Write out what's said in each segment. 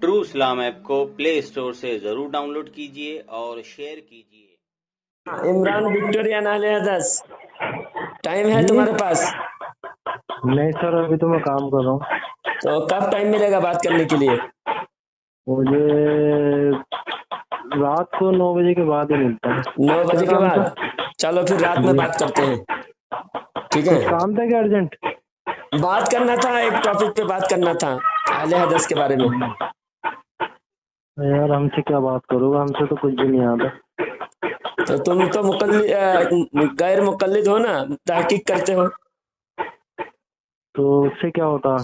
True इस्लाम app को play store से जरूर डाउनलोड कीजिए और शेयर कीजिए। इमरान विक्टोरिया नाले 10 टाइम है तुम्हारे पास? नहीं सर, अभी तो मैं काम कर रहा हूँ। तो कब टाइम मिलेगा बात करने के लिए? मुझे रात को 9 बजे के बाद ही मिलता है। 9 बजे के बाद? चलो फिर रात में बात करते हैं, ठीक है? काम था क्या अर्जेंट? बात करना था, एक टॉपिक पे बात करना था, अहले हदीस के बारे में। यार हमसे क्या बात करोगे, हमसे तो कुछ भी नहीं आता। तो तुम तो गैर मुकल्लिद हो ना, तहकीक करते हो। तो उससे क्या होता?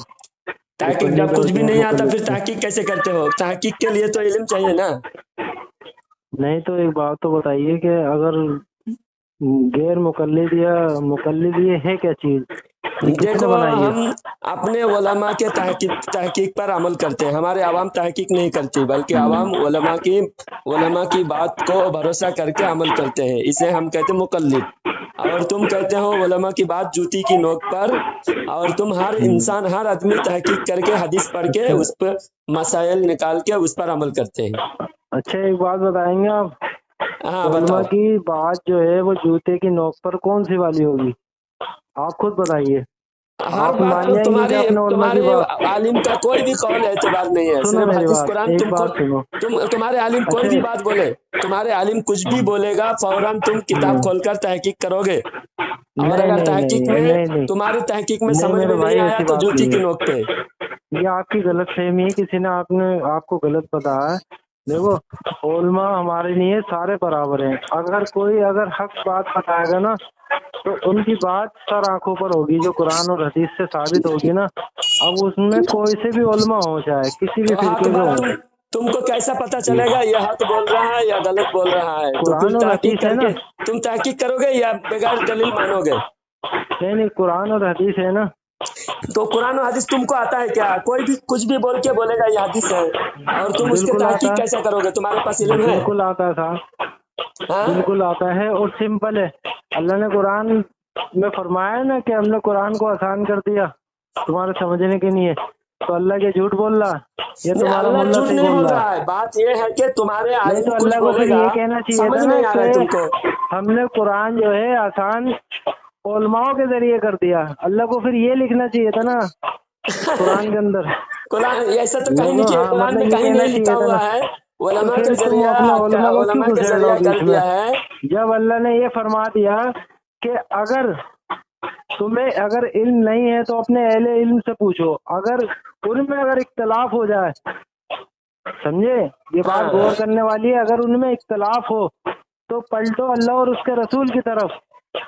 तहकीक जब कुछ भी नहीं आता फिर तहकीक कैसे करते हो? तहकीक के लिए तो इल्म चाहिए ना। नहीं तो एक बात तो बताइए कि अगर गैर मुकल्लिद या मुकल्लिद ये है क्या चीज? देखो, हम अपने उलमा के तहकीक पर अमल करते हैं। हमारे आवाम तहकीक नहीं करती, बल्कि आवाम उलमा की बात को भरोसा करके अमल करते हैं। इसे हम कहते हैं मुकल्लिद। और तुम कहते हो उलमा की बात जूती की नोक पर, और तुम हर इंसान, हर आदमी तहकीक करके हदीस पढ़ के उस पर मसाइल निकाल के उस पर अमल करते हैं। अच्छा एक बात बताएंगे आप? हाँ उलमा बताओ। की बात जो है वो जूते की नोक पर कौन सी वाली होगी? आप खुद बताइए। हर बात तो तुम्हारे आलिम का कोई भी कौल एतबार नहीं है, सिर्फ हदीस कुरान। तुम्हारे आलिम कोई भी बात बोले, तुम्हारे आलिम कुछ भी बोलेगा, फौरन तुम किताब खोलकर तहकीक करोगे। और अगर तहकीक में तुम्हारी तहकीक में समझ में नहीं आया तो जूती की नोक पे। ये आपकी गलत फहमी है, किसी ने आपको गलत बताया। देखो, उलमा हमारे लिए सारे बराबर हैं। अगर हक बात बताएगा ना तो उनकी बात सर आंखों पर होगी, जो कुरान और हदीस से साबित होगी ना। अब उसमें कोई से भी उलमा हो जाए, किसी भी फिरके का हो। तुमको कैसा पता चलेगा ये हक बोल रहा है या गलत बोल रहा है? तो फिर तहकीक करके तुम तहकीक करोगे या बगैर दलील मानोगे? नहीं, कुरान और हदीस है ना। तो कुरान और हदीस तुमको आता है क्या? कोई भी कुछ भी बोल के बोलेगा ये हदीस है, और तुम उसके तहकीक कैसे करोगे? तुम्हारे पास इल्म है? बिल्कुल आता था, बिल्कुल आता है, और सिंपल है। अल्लाह ने कुरान में फरमाया ना कि हमने कुरान को आसान कर दिया तुम्हारे समझने के लिए। तो अल्लाह के झूठ बोल रहा? ये तुम्हारा मुल्ला झूठ नहीं बोल रहा है। बात ये है कि तुम्हारे आलिम तो अल्लाह को फिर ये कहना चाहिए था ना तुमको हमने कुरान जो है आसान उलमाओं के जरिए कर दिया। अल्लाह को फिर ये लिखना चाहिए था ना कुरान के अंदर। कुरान ऐसा तो कहीं नहीं किया, कुरान में कहीं नहीं लिखा हुआ है उलमा के जरिए कर दिया है। जब अल्लाह ने ये फरमा दिया कि अगर तुम्हें इल्म नहीं है तो अपने अहले इल्म से पूछो, अगर उनमें इख्तलाफ हो जाए, समझे? ये बात गौर करने वाली है। अगर उनमें इख्तलाफ हो तो पलटो अल्लाह और उसके रसूल की तरफ।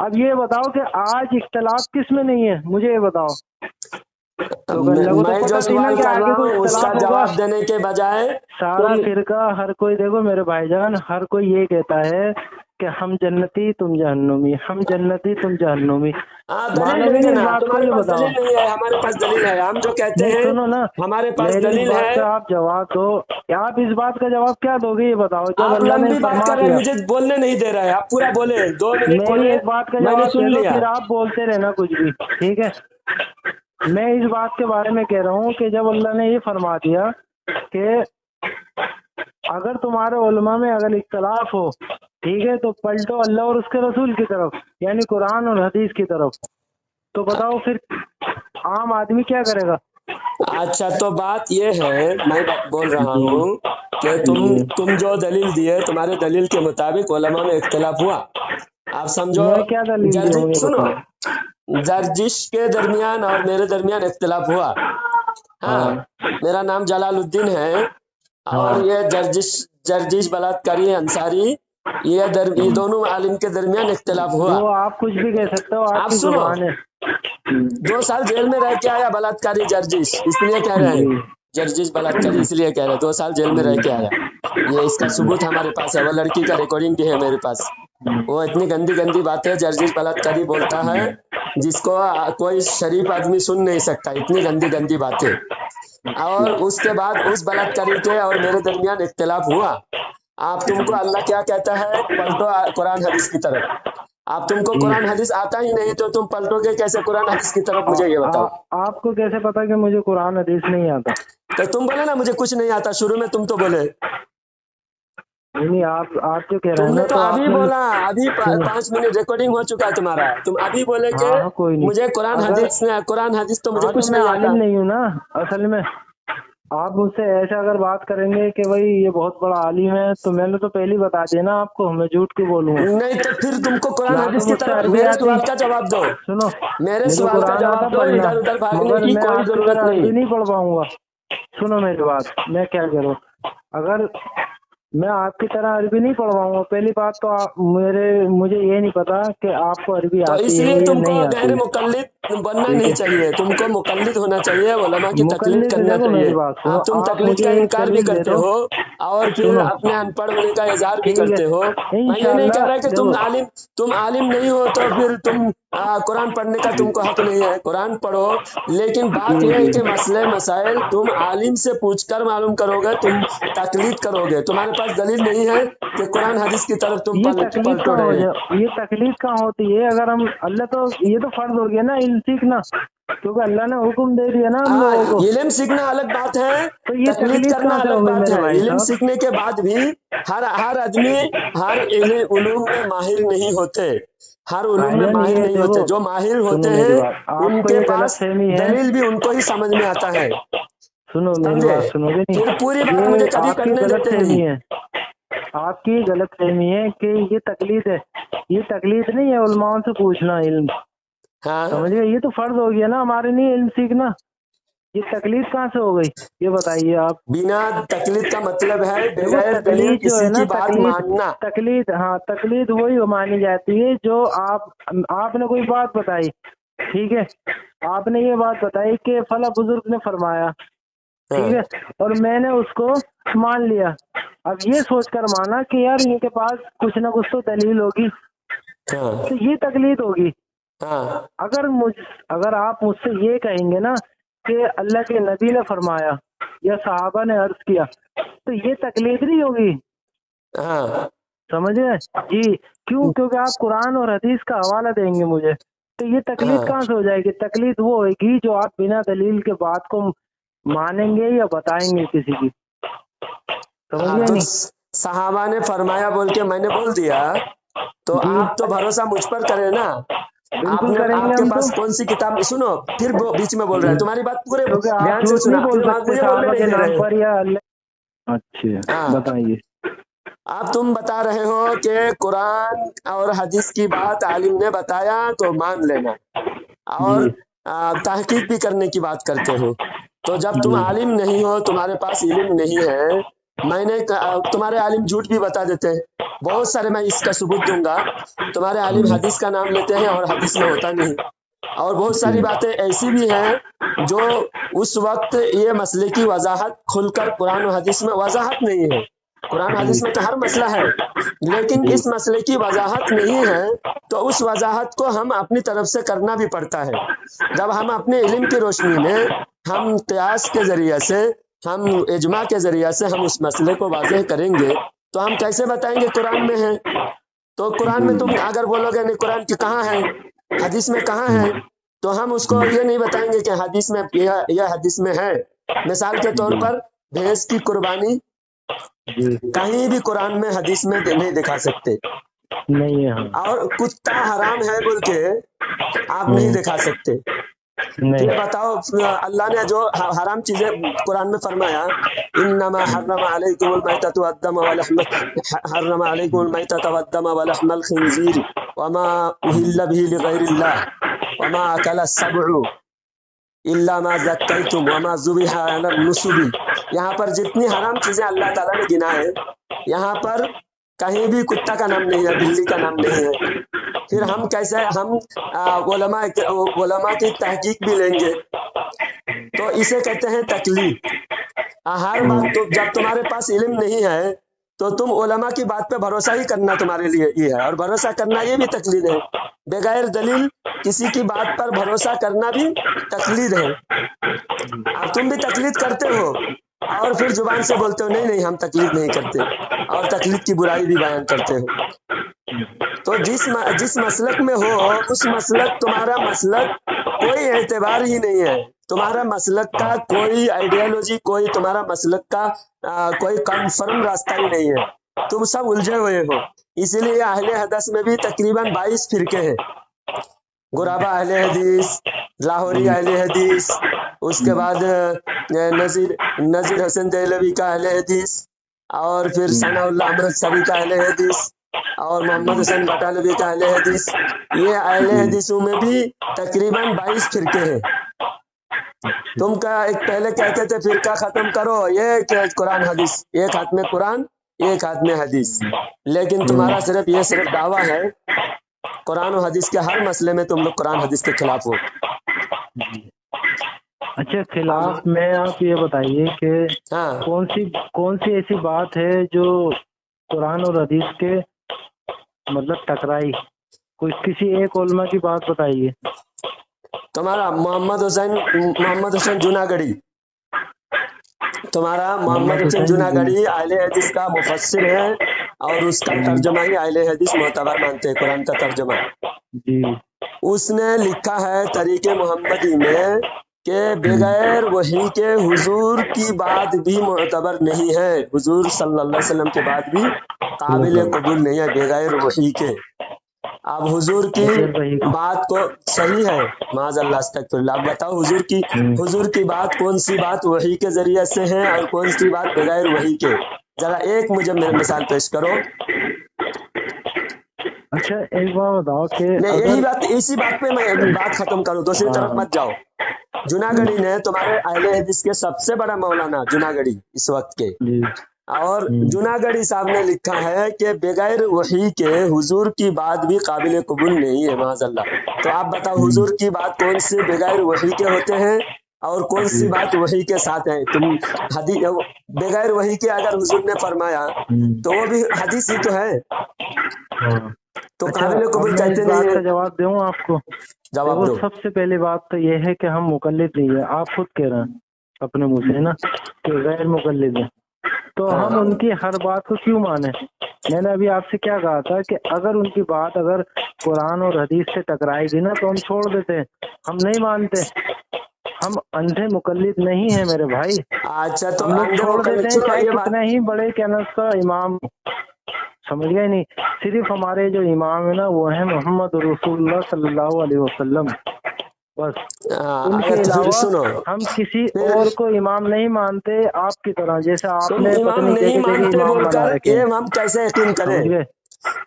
अब ये बताओ कि आज इख्तलाफ किस में नहीं है, मुझे ये बताओ। तो मैं जो सवाल कर रहा हूँ उसका जवाब देने के बजाय सारा फिरका हर कोई, देखो मेरे भाईजान, हर कोई ये कहता है कि हम जन्नती तुम जहन्नुमी, हम जन्नती तुम जहन्नुमी। दलील नहीं है, तुम्हारे पास दलील नहीं है, हमारे पास दलील है। हम जो कहते हैं सुनो ना, हमारे पास दलील है। आप जवाब दो। आप इस बात का जवाब क्या दोगे ये बताओ? जब आप लंबी बात कर रहे हैं, मुझे बोलने नहीं दे रहा है। आप पूरा बोले, 2 मिनट बोले, एक बात का जवाब सुन लिया, फिर आप बोलते रहना कुछ भी, ठीक है? मैं इस बात के बारे में कह रहा हूँ कि जब अल्लाह ने ये फरमा दिया कि अगर तुम्हारे उलमा में इख्तलाफ हो, ठीक है, तो पलटो अल्लाह और उसके रसूल की तरफ, यानी कुरान और हदीस की तरफ। तो बताओ फिर आम आदमी क्या करेगा? अच्छा, तो बात ये है, मैं बोल रहा हूँ कि तुम जो दलील दिए, तुम्हारे दलील के मुताबिक उलमा में इख्तलाफ हुआ। आप समझो, क्या दलील? सुनो, जर्जिश के दरमियान और मेरे दरमियान इख्तलाफ हुआ। हाँ, मेरा नाम जलालुद्दीन है और ये जर्जिश बलात्कारी अंसारी, ये दोनों आलिम के दरमियान इख्तलाफ हुआ। वो आप कुछ भी कह सकते हो, आप सुनो, 2 साल जेल में रह के आया बलात्कारी जर्जिश, इसलिए कह रहे हैं जर्जिश बलात्कारी, इसलिए कह रहे हैं 2 साल जेल में रह के आया। ये इसका सबूत हमारे पास है, वो लड़की का रिकॉर्डिंग भी है मेरे पास। वो इतनी गंदी गंदी बातें जर्जिश बलात्कारी बोलता है जिसको कोई शरीफ आदमी सुन नहीं सकता, इतनी गंदी गंदी बातें। और उसके बाद उस बलात्कारी के और मेरे दरमियान इख्तिलाफ हुआ। तुमको अल्लाह क्या कहता है? पलटो कुरान हदीस की तरफ। आप तुमको कुरान हदीस आता ही नहीं तो तुम पलटोगे कैसे कुरान हदीस की तरफ? मुझे ये बताओ। आपको कैसे पता कि मुझे कुरान हदीस नहीं आता? तो तुम बोले ना मुझे कुछ नहीं आता, शुरू में तुम तो बोले। नहीं, आप जो कह रहे हैं तुमने ना, तो अभी आपने बोला, अभी 5 मिनट रिकॉर्डिंग हो चुका है तुम्हारा, तुम अभी बोले कि हाँ कोई नहीं। मुझे कुरान हदीस तो मुझे हाँ, कुछ तो मैं नहीं आलिम आता। नहीं हूँ ना असल में। आप मुझसे ऐसा अगर बात करेंगे कि भाई ये बहुत बड़ा आलिम है, तो मैंने तो पहले ही बता दिया ना आपको, मैं झूठ क्यों बोलूँगा? नहीं तो फिर तुमको कुरान या हदीस तो की मुझसे तरफ अरबी मेरे आती, सवाल का जवाब दो। सुनो, मेरे मुझे सवाल का कुरान आता जवाब दो, पढ़ना, इधर उधर भागने मगर की मैं कोई आपकी जरूरत तरह नहीं। अरबी नहीं पढ़ पाऊंगा। सुनो मेरी बात, मैं क्या करूँ? अगर मैं आपकी तरह अरबी नहीं पढ़ पाऊंगा, पहली बात तो मुझे ये नहीं पता कि आपको अरबी तो आती है इसलिए या तुमको नहीं आती गैर है। मुकल्लिद बनना ठीक नहीं है, चाहिए, तुमको मुकल्लिद होना चाहिए, उलमा की तकलीद मुकल्लिद करना देखो चाहिए। मेरी बात सुनो, अब तुम आप तकलीद मुझे का एक इनकार भी दलील दे करते दो। हो और फिर सुनो, अपने अनपढ़ होने का इजहार भी ठीक है, करते हो। मैं ये नहीं कह इंशाल्लाह रहा कि देखो, तुम आलिम नहीं हो तो फिर तुम कुरान पढ़ने का तुमको हक नहीं है, कुरान पढ़ो। लेकिन बात जी यह है जी, कि मसले मसाइल तुम आलिम से पूछकर मालूम करोगे, तुम तकलीद करोगे। तुम्हारे पास दलील नहीं है कि कुरान हदीस की तरफ तुम ये तकलीफ पलटो कहाँ हो रहे हैं। जाए, ये तकलीफ कहाँ होती है? अगर हम अल्लाह तो ये तो फर्ज हो गया ना इल्म सीखना, क्योंकि अल्लाह ने हुक्म दे दिया ना हम हाँ, लोगों को। इल्म सीखना अलग बात है, तो ये तकलीद तकलीफ करना कहाँ से हो अलग गई बात मेरे है। भाई इल्म साहब? सीखने के बाद भी हर आदमी हर उलूम में माहिर नहीं होते, हर उलूम में भाईजान माहिर ये नहीं देखो, होते। जो माहिर सुनो होते मेरी हैं बात, आपको उनके ये गलत पास फहमी है। दलील भी उनको ही समझ में आता है। सुनो मेरी समझे? बात, सुनोगे नहीं? फिर पूरी बात ये मुझे कभी आपकी करने गलत देते फहमी नहीं। है, आपकी गलत फहमी है कि ये तकलीद है। ये तकलीद नहीं है उलमाओं से पूछना इल्म, हाँ, समझ गए? ये तो फर्ज हो गया ना हमारे लिए इल्म सीखना। ये तकलीद कहाँ से हो गई, ये बताइए आप। बिना तकलीद का मतलब है देखो बगैर दलील तकलीद जो किसी है ना, की बात मानना। तकलीद, हाँ तकलीद वही मानी जाती है जो आपने कोई बात बताई, ठीक है, आपने ये बात बताई कि फला बुजुर्ग ने फरमाया, ठीक है, हाँ, और मैंने उसको मान लिया। अब ये सोचकर माना कि यार इनके पास कुछ ना कुछ तो दलील होगी, हाँ, तो ये तकलीद होगी। हाँ, अगर आप मुझसे ये कहेंगे ना कि अल्लाह के नबी ने फरमाया या सहाबा ने अर्ज किया, तो ये तकलीद नहीं होगी, हाँ, समझ गए जी? क्यों? क्योंकि आप कुरान और हदीस का हवाला देंगे मुझे, तो ये तकलीद हाँ, कहाँ से हो जाएगी? तकलीद वो होगी जो आप बिना दलील के बात को मानेंगे या बताएंगे किसी की, समझ हाँ। गए तो नहीं? सहाबा ने फरमाया बोल के मैंने बोल दिया तो जी आप तो भरोसा मुझ पर करें ना। बिल्कुल करेंगे आपके हम तो, पास कौन सी किताब? सुनो, फिर वो बीच में बोल रहा है, तुम्हारी बात पूरे क्योंकि आप ध्यान से झूठ नहीं सुना, बोल फिर सकते मुझे बोलने सहाबा नहीं के दे नाम रहे। पर या अल्लाह। अच्छा हाँ, बताइए। अब तुम बता रहे हो कि कुरान और हदीस की बात आलिम ने बताया तो मान लेना, और जी तहकीक भी करने की बात करते हो। तो जब तुम जी आलिम नहीं हो, तुम्हारे पास इल्म नहीं है, तुम्हारे आलिम झूठ भी बता देते हैं बहुत सारे, मैं इसका सबूत दूंगा। तुम्हारे आलिम हदीस का नाम लेते हैं और हदीस में होता नहीं। और बहुत सारी बातें ऐसी भी हैं जो उस वक्त ये मसले की वजाहत खुलकर कुरान और हदीस में वजाहत नहीं है। कुरान हदीस में तो हर मसला है, लेकिन जी इस मसले की वजाहत नहीं है, तो उस वजाहत को हम अपनी तरफ से करना भी पड़ता है। जब हम अपने इल्म की रोशनी में, हम कियास के जरिए से, हम इजमा के जरिए से हम उस मसले को वाज़ेह करेंगे, तो हम कैसे बताएंगे कुरान में है? तो कुरान में तुम अगर बोलोगे नहीं कुरान की कहाँ है, हदीस में कहाँ है, तो हम उसको ये नहीं बताएंगे कि हदीस में यह हदीस में है। मिसाल के तौर पर भैंस की कुर्बानी जी कहीं भी कुरान में हदीस में नहीं दिखा सकते, नहीं है, हाँ और कुत्ता हराम है बोल के आप नहीं दिखा सकते। नहीं फिर बताओ, अल्लाह ने जो हराम चीजें कुरान में फरमाया, इन्नमा हर्रम अलैकुमुल मैततु वद्दम वलहम, हर्रम अलैकुमुल मैततु वद्दम वलहमल खिंजीर वमा उहिल्ल बिही लिगैरिल्लाह वमा अकल सबउ इल्ला मा ज़क्कैतुम वमा ज़ुबिहा अलल नुसुबी। यहाँ पर जितनी हराम चीजें अल्लाह ताला ने गिना है, यहाँ पर कहीं भी कुत्ता का नाम नहीं है, बिल्ली का नाम नहीं है। फिर हम कैसे, हम उलमा की तहकीक भी लेंगे, तो इसे कहते हैं तकलीद। हर बात तो जब तुम्हारे पास इल्म नहीं है तो तुम उलमा की बात पे भरोसा ही करना तुम्हारे लिए ये है, और भरोसा करना ये भी तकलीद है। बगैर दलील किसी की बात पर भरोसा करना भी तकलीद है। अब तुम भी तकलीद करते हो और फिर जुबान से बोलते हो नहीं नहीं हम तकलीद नहीं करते, और तकलीद की बुराई भी बयान करते हो। تو جس مسلک میں ہو اس مسلک تمہارا مسلک کوئی اعتبار ہی نہیں ہے، تمہارا مسلک کا کوئی آئیڈیالوجی، کوئی تمہارا مسلک کا کوئی کنفرم راستہ ہی نہیں ہے، تم سب الجھے ہوئے ہو۔ اسی لیے اہل حدیث میں بھی تقریباً 22 فرقے ہیں، غرابہ اہل حدیث، لاہوری اہل حدیث، اس کے بعد نذیر حسن دہلوی کا اہل حدیث، اور پھر ثناء اللہ امرتسری کا اہل حدیث، اور محمد حسن بٹالوی کا اہل حدیث۔ یہ اہل حدیثوں میں بھی تقریباً 22 فرقے ہیں۔ تم کا ایک پہلے کہتے تھے فرقہ ختم کرو، یہ کہ قرآن حدیث، ایک ہاتھ میں قرآن ایک ہاتھ میں حدیث، لیکن تمہارا صرف دعویٰ ہے قرآن و حدیث کے ہر مسئلے میں تم لوگ قرآن حدیث کے خلاف ہو۔ اچھا، خلاف میں آپ یہ بتائیے کہ کون سی ایسی بات ہے جو قرآن اور حدیث کے مطلب ٹکرائی؟ کسی ایک علماء کی بات بتائیے۔ تمہارا محمد حسین جوناگڑھی، تمہارا محمد حسین جوناگڑھی اہل حدیث کا مفسر ہے، اور اس کا ترجمہ ہی اہل حدیث معتبر مانتے ہیں، قرآن کا ترجمہ۔ اس نے لکھا ہے طریق محمدی میں کہ بغیر وحی کے حضور کی بات بھی معتبر نہیں ہے، حضور صلی اللہ علیہ وسلم کے بات بھی قابل قبول نہیں ہے بغیر وحی کے۔ اب حضور کی بات کو صحیح ہے، معاذ اللہ استغفر اللہ، آپ بتاؤ حضور کی بات کون سی بات وحی کے ذریعے سے ہے اور کون سی بات بغیر وحی کے؟ ذرا ایک مجھے مثال پیش کرو۔ اچھا ایک بات بتاؤ کہ یہی بات، اسی بات پہ میں بات ختم کروں، دوسری طرف مت جاؤ۔ جوناگڑھی نے، تمہارے اہل حدیث کے سب سے بڑا مولانا جوناگڑھی اس وقت کے، اور جوناگڑھی صاحب نے لکھا ہے کہ بغیر وحی کے حضور کی بات بھی قابل قبول نہیں ہے، معاذ اللہ۔ تو آپ بتاؤ حضور کی بات کون سی بغیر وحی کے ہوتے ہیں اور کون سی بات وحی کے ساتھ ہے؟ تم حدیث بغیر وحی کے اگر حضور نے فرمایا تو وہ بھی حدیث ہی تو ہے، تو قابل قبول کہتے نہیں ہیں۔ جواب دوں آپ کو؟ جواب دو۔ سب سے پہلی بات تو یہ ہے کہ ہم مقلد نہیں ہیں، آپ خود کہہ رہے ہیں اپنے منہ سے نا کہ غیر مقلد ہیں، تو ہم ان کی ہر بات کو کیوں مانیں؟ میں نے ابھی آپ سے کیا کہا تھا کہ اگر ان کی بات اگر قرآن اور حدیث سے ٹکرائے گی نا تو ہم چھوڑ دیتے ہیں، ہم نہیں مانتے، ہم اندھے مقلد نہیں ہیں میرے بھائی۔ اچھا تو ہم لوگ چھوڑ دیتے ہیں چاہے کتنے ہی بڑے کینس کا امام، سمجھ گئے نہیں؟ صرف ہمارے جو امام ہے نا وہ ہے محمد رسول اللہ صلی اللہ علیہ وسلم، بس۔ ان کے علاوہ ہم کسی اور کو امام نہیں مانتے، آپ کی طرح جیسے آپ نے امام نہیں مانتے بول کر یہ ہم کیسے یقین کریں؟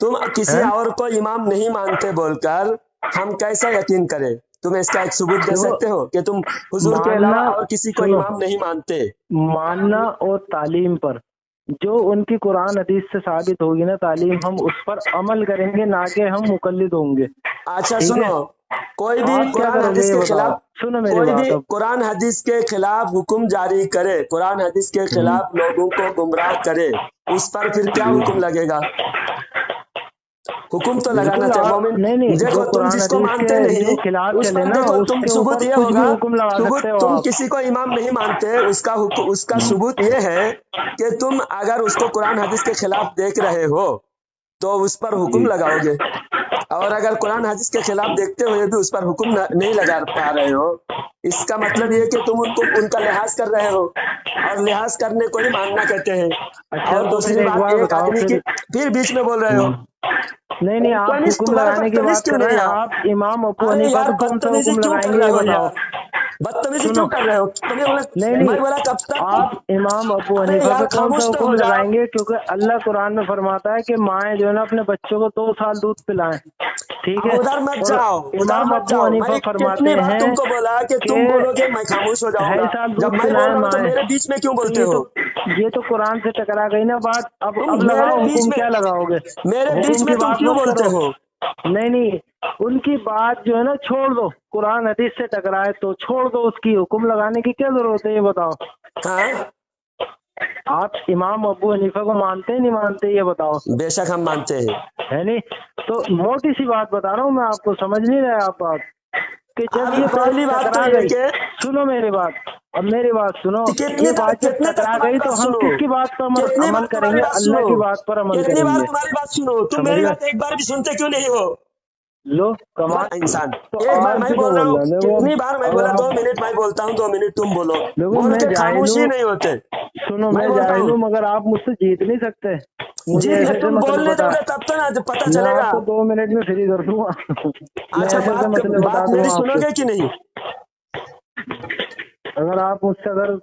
تم کسی اور کو امام نہیں مانتے بول کر ہم کیسے یقین کریں؟ تم اس کا ایک ثبوت دے سکتے ہو کہ تم حضور کے علاوہ اور کسی کو امام نہیں مانتے؟ ماننا اور تعلیم پر جو ان کی قرآن حدیث سے ثابت ہوگی نا تعلیم، ہم اس پر عمل کریں گے، نہ کہ ہم مقلد ہوں گے۔ اچھا سنو، کوئی بھی قرآن حدیث کے خلاف، کوئی بھی قرآن حدیث کے خلاف حکم جاری کرے، قرآن حدیث کے خلاف لوگوں کو گمراہ کرے، اس پر پھر کیا حکم لگے گا؟ حکم تو لگانا چاہیے مومن۔ دیکھو تم جس کو مانتے نہیں اس پر دیکھو تم ثبوت یہ ہوگا، تم کسی کو امام نہیں مانتے، اس کا ثبوت یہ ہے کہ تم اگر اس کو قرآن حدیث کے خلاف دیکھ رہے ہو تو اس پر حکم لگاؤ گے، اور اگر قرآن حدیث کے خلاف دیکھتے ہوئے بھی اس پر حکم نہیں لگا پا رہے ہو، اس کا مطلب یہ کہ تم ان کا لحاظ کر رہے ہو، اور لحاظ کرنے کو ہی ماننا کہتے ہیں۔ اور دوسری بات، ایک آدمی کی پھر بیچ میں بول رہے ہو۔ نہیں آپ حکم لگانے کی بات کر رہے ہیں، آپ امام ابو حنیفہ کو کون سا حکم لگائیں گے یہ بتاؤ؟ بدتمیزی کیوں کر رہے ہو؟ نہیں آپ امام ابو حنیفہ کو کون سا حکم لگائیں گے؟ کیونکہ اللہ قرآن میں فرماتا ہے کہ مائیں جو ہے نا اپنے بچوں کو 2 سال دودھ پلائیں، ٹھیک ہے؟ ادھر مت جاؤ، امام ابو حنیفہ فرماتے ہیں تم کو بولا کہ تم بولو گے میں خاموش ہو جاؤں گا، جب میں بول رہا ہوں تو میرے بیچ میں کیوں بولتے ہو؟ یہ تو قرآن سے ٹکرا گئی نا بات، اب لگاؤ حکم، کیا لگاؤ گے؟ میرے بیچ میں تم کیوں بولتے ہو؟ نہیں ان کی بات جو ہے نا چھوڑ دو، قرآن حدیث سے ٹکرائے تو چھوڑ دو، اس کی حکم لگانے کی کیا ضرورت ہے یہ بتاؤ؟ آپ امام ابو حنیفہ کو مانتے ہیں نہیں مانتے یہ بتاؤ؟ بے شک ہم مانتے ہیں، ہے نہیں؟ تو موٹی سی بات بتا رہا ہوں میں آپ کو، سمجھ نہیں رہے آپ کہ جب یہ پہلی بات تو یہ کہ سنو میری بات، अब मेरी बात सुनो, कितनी ये बात जब कितने तक टकरा तुम्हारी गई बात तो हम सुनो, किसकी बात पर कितनी अमल बार तुम्हारी करेंगे? बात अल्लाह सुनो, की बात पर अमल कितनी बार करेंगे। तुम्हारी बात सुनो, तुम समझ मेरी गए? बात एक बार भी सुनते क्यों नहीं हो? लो कमाल। इंसान, तो एक बार आप मैं भी तो बोल रहा बोल हूँ, रहे हो। कितनी बार मैं अब बोला, 2 आप मिनट मैं बोलता हूँ, 2 मिनट तुम बोलो, देखो, बोल मैं के जाहिल खामोश ही हूँ। नहीं होते। सुनो, मैं मैं बोलता जाहिल हूँ, हूँ, मगर आप मुझसे जीत नहीं सकते। मुझे जीत ऐसे गए, ऐसे तुम मतलब बोलने बता, दोगे तब तो ना पता मैं चलेगा। आपको 2 मिनट में फ्री कर दूंगा। मैं अच्छा, ऐसे ऐसे मसले बता बात मेरी दूंगा आपको। सुनोगे कि नहीं? अगर आप मुझसे अगर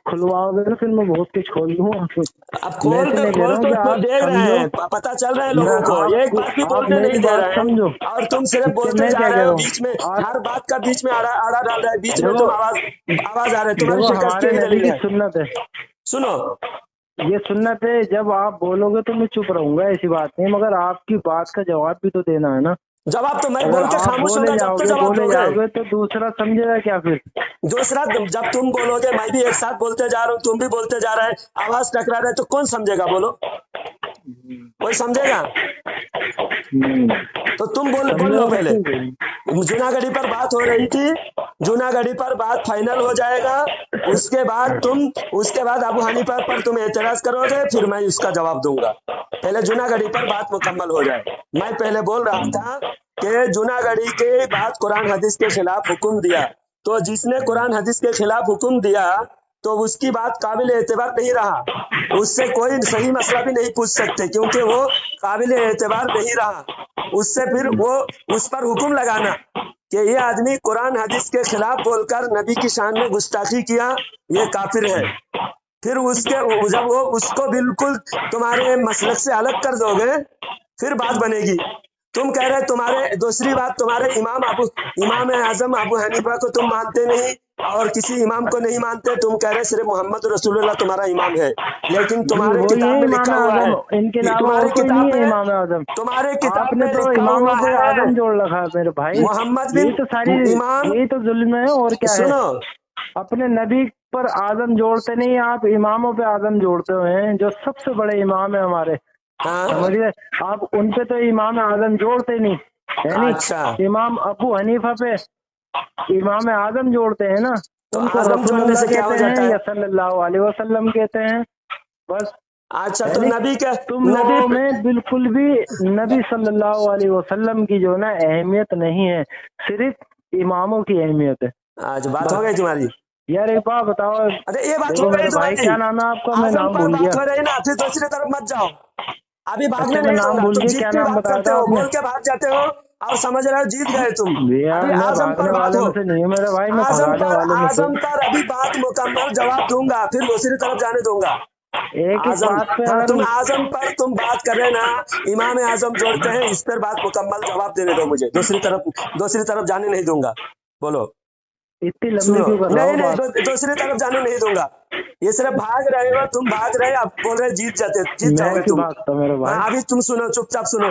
खुलवाओगे तो फिर मैं बहुत कुछ खोल दूंगा। अब मैं खोल ऐसे तो नहीं कह रहा हूँ कि तो आप देख रहे समझो। हैं, पता चल रहा है मैं लोगों को, एक बात भी आप बोलने मेरी नहीं दे बात रहे समझो हैं, और तुम सिर्फ कि बोलते मैं जा क्या रहे कह हो रहा हूँ। बीच में, आप हर बात का बीच में आड़ा डाल रहे हैं, बीच में देखो, तुम आवाज आ रहे, तुम्हारी देखो शक्ल हमारे यही नबी दलील की है। सुन्नत है, सुनो, ये सुन्नत है। जब आप बोलोगे तो मैं चुप रहूंगा, ऐसी बात नहीं, मगर आपकी बात का जवाब भी तो देना है ना। जवाब तो मैं अगर बोल के आप खामोश होगा जब तो जवाब बोले दोगे। जाओगे तो दूसरा समझेगा क्या फिर? दूसरा, जब तुम बोलोगे मैं भी एक साथ बोलते जा रहा हूँ, तुम भी बोलते जा रहे हैं, आवाज टकरा रहे, तो कौन समझेगा? बोलो, कोई समझेगा? तो तुम बोल लो पहले। जूनागढ़ी पर बात हो रही थी, जूनागढ़ी पर बात फाइनल हो जाएगा, उसके बाद अबू हनीफा पर तुम एतराज करोगे, फिर मैं उसका जवाब दूंगा। पहले जूनागढ़ी पर बात मुकम्मल हो जाए। मैं पहले बोल रहा था कि जूनागढ़ी के बाद कुरान हदीस के खिलाफ हुक्म दिया, तो जिसने कुरान हदीस के खिलाफ हुक्म दिया तो उसकी बात काबिल एतबार नहीं रहा, उससे कोई सही मसला भी नहीं पूछ सकते, क्योंकि वो काबिल एतबार नहीं रहा। उससे फिर वो उस पर हुक्म लगाना कि ये आदमी कुरान हदीस के खिलाफ बोलकर नबी की शान में गुस्ताखी किया, ये काफिर है। फिर जब वो उसको बिल्कुल तुम्हारे मसलक से अलग कर दोगे, फिर बात बनेगी। तुम कह रहे तुम्हारे, दूसरी बात, तुम्हारे इमाम आजम अबू हनीफा को तुम मानते नहीं और किसी इमाम को नहीं मानते, तुम कह रहे सिर्फ मोहम्मद रसूलुल्लाह तुम्हारा इमाम है, लेकिन तुम्हारे वो किताब ये में इमाम लिखा हुआ है, आजम, इनके अलावा तुम्हारे और कोई किताब नहीं है में, इमाम आजम। तुम्हारे किताब आपने में तो लिखा इमामों हुआ पे है आजम जोड़ रखा है मेरे भाई। मोहम्मद यही तो सारी, इमाम। यही तो जुल्म है और क्या है। सुनो, अपने नबी पर आजम जोड़ते नहीं, आप इमामों पे आजम जोड़ते हुए, जो सबसे बड़े इमाम है हमारे। हाँ, समझ गए? आप उन पे तो इमाम आजम जोड़ते नहीं है नहीं। अच्छा, इमाम अबू हनीफा पे इमाम आजम जोड़ते हैं ना। तो उनको आजम जोड़ने रसूलुल्लाह से क्या हो कहते जाता हैं है? या सल्लल्लाहु अलैहि वसल्लम कहते हैं, बस। अच्छा, है तो नहीं? नबी के तुम नबी लोगों में बिल्कुल भी नबी सल्लल्लाहु अलैहि वसल्लम की जो ना अहमियत नहीं है, सिर्फ इमामों की अहमियत है। आज बात हो गई तुम्हारी। यार एक बात बताओ, अरे ये बात देखो हो गई मेरे भाई, तुम्हारी, क्या नाम है आपका? मैं आजम नाम पर भूल बात गया। हो रही ना, फिर दूसरी तरफ मत जाओ, अभी भागने अच्छा, मैं नहीं नाम दूंगा। भूल तुम गया, जीत क्या की नाम बात बताया करते था हो, आपने? बोल के भाग जाते हो और समझ रहे हो जीत गए तुम। यार अभी मैं आजम पर भागने बात वाले हो, में से नहीं हूँ मेरे भाई, मैं भगाने वाले में से हूँ। आजम पर अभी बात मुकम्मल जवाब दूंगा, फिर दूसरी तरफ जाने दूंगा। एक एक आजम, बात पे हाँ, अगर तुम आजम पर तुम बात कर रहे ना, इमाम आजम जोड़ते हैं, इस पर बात मुकम्मल जवाब देने दो मुझे, दूसरी तरफ जाने नहीं दूंगा। बोलो, इतनी लंबी सुनो, क्यों कर रहा हो नहीं, बात? दूसरी तरफ जाने नहीं दूंगा। ये सिर्फ भाग रहे हो, तुम भाग रहे, अब बोल रहे जीत मैं जाओगे क्यों तुम। भागता मेरे भाई? हाँ, अभी तुम सुनो, चुपचाप सुनो।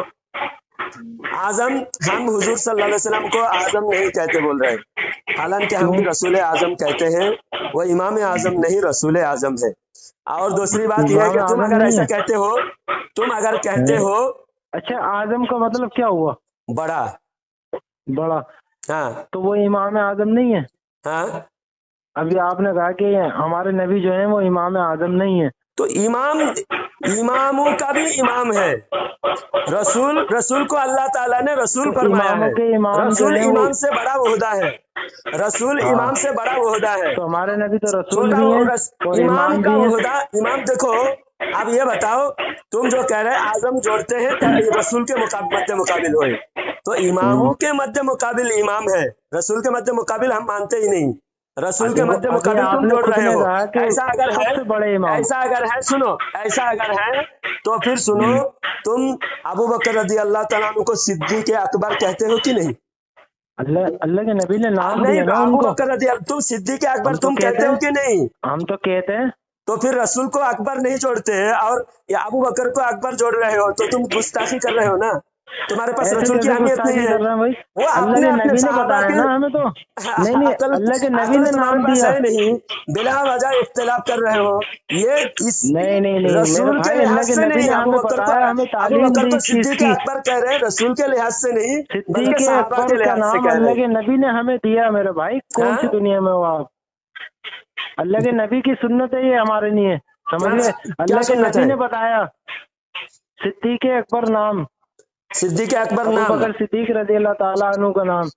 आजम, हम हुजूर सल्लल्लाहु अलैहि वसल्लम को आजम नहीं कहते बोल रहे हैं, हालांकि हम भी रसूल आजम कहते हैं, वो इमाम आजम नहीं रसूल आजम है। और दूसरी बात यह है इमाम कि तुम आजम अगर नहीं ऐसा है? कहते हो, तुम अगर कहते हो अच्छा, आजम का मतलब क्या हुआ? बड़ा, बड़ा। हाँ तो वो इमाम आजम नहीं है? हाँ, अभी आपने कहा कि हमारे नबी जो है वो इमाम आजम नहीं है। तो इमामों का भी इमाम है। रसूल को अल्लाह ताला ने रसूल तो फरमाया इमामों है। के इमाम जो रसूल है वो, इमाम से बड़ा ओहदा है, रसूल हाँ, इमाम से बड़ा ओहदा है। तो हमारे नबी तो रसूल छोटा भी हैं और इमाम इमाम का भी हैं। ओहदा, इमाम देखो, अब ये बताओ, तुम जो कह रहे आजम जोड़ते हैं रसूल के मध्य मुकाबिल होए, तो इमामों के मध्य मुकाबिल इमाम है, रसूल के मध्य मुकाबिल हम मानते ही नहीं। रसूल के देखो, मध्य अभी मुकाबिल तुम आपने जोड़ खुद रहे ने हो। कहा कि ऐसा सबसे बड़े इमाम। सुनो, ऐसा अगर है तो फिर सुनो, तुम अबू बकर रज़ी अल्लाह तआला अन्हु को सिद्दीक़ अकबर कहते हो कि नहीं? अल्लाह के नबी ने नाम नहीं, दिया ना अबू उनको। बकर रज़ी, तुम सिद्दीक़ अकबर हम तो तुम कहते कहते हो हैं, कि नहीं? हम तो कहते हैं। तो फिर रसूल को अकबर नहीं जोड़ते हैं और या अबू बकर को अकबर जोड़ रहे हो, तो तुम गुस्ताखी कर रहे हो ना, तुम्हारे पास ऐसे रसूल की कैसे अहमियत नहीं गुस्ताखी है। कर रहे हैं भाई? वो अल्लाह अपने के अपने नबी ने सहाबा बताया के ना हमें तो। नहीं, अल्लाह के नबी अकल ने तुम्हारे नाम पास दिया। है नहीं, बिला वजह इख्तिलाफ कर रहे हो। ये इस नहीं, मेरे रसूल के भाई, लिहाज अल्लाह के से नबी नहीं, ने हमें बताया, हमें अबू तालीम बकर दी को इस चीज सिद्दीक़ की। अकबर कह रहे हैं, रसूल के लिहाज से नहीं बल्कि सिद्दीक़ सहाबा अकबर के का लिहाज से नाम कह रहे अल्लाह हैं। के नबी ने हमें दिया मेरे भाई। कौन सी हाँ? दुनिया में हो आप? अल्लाह के नबी की सुन्नत है ये हमारे लिए, समझ गए। अल्लाह के सुन्नत नबी है? ने बताया सिद्दीक अकबर नाम, सिद्दीक अकबर अबू नाम। बकर सिद्दीक रजी अल्लाह ताला अन्हु का नाम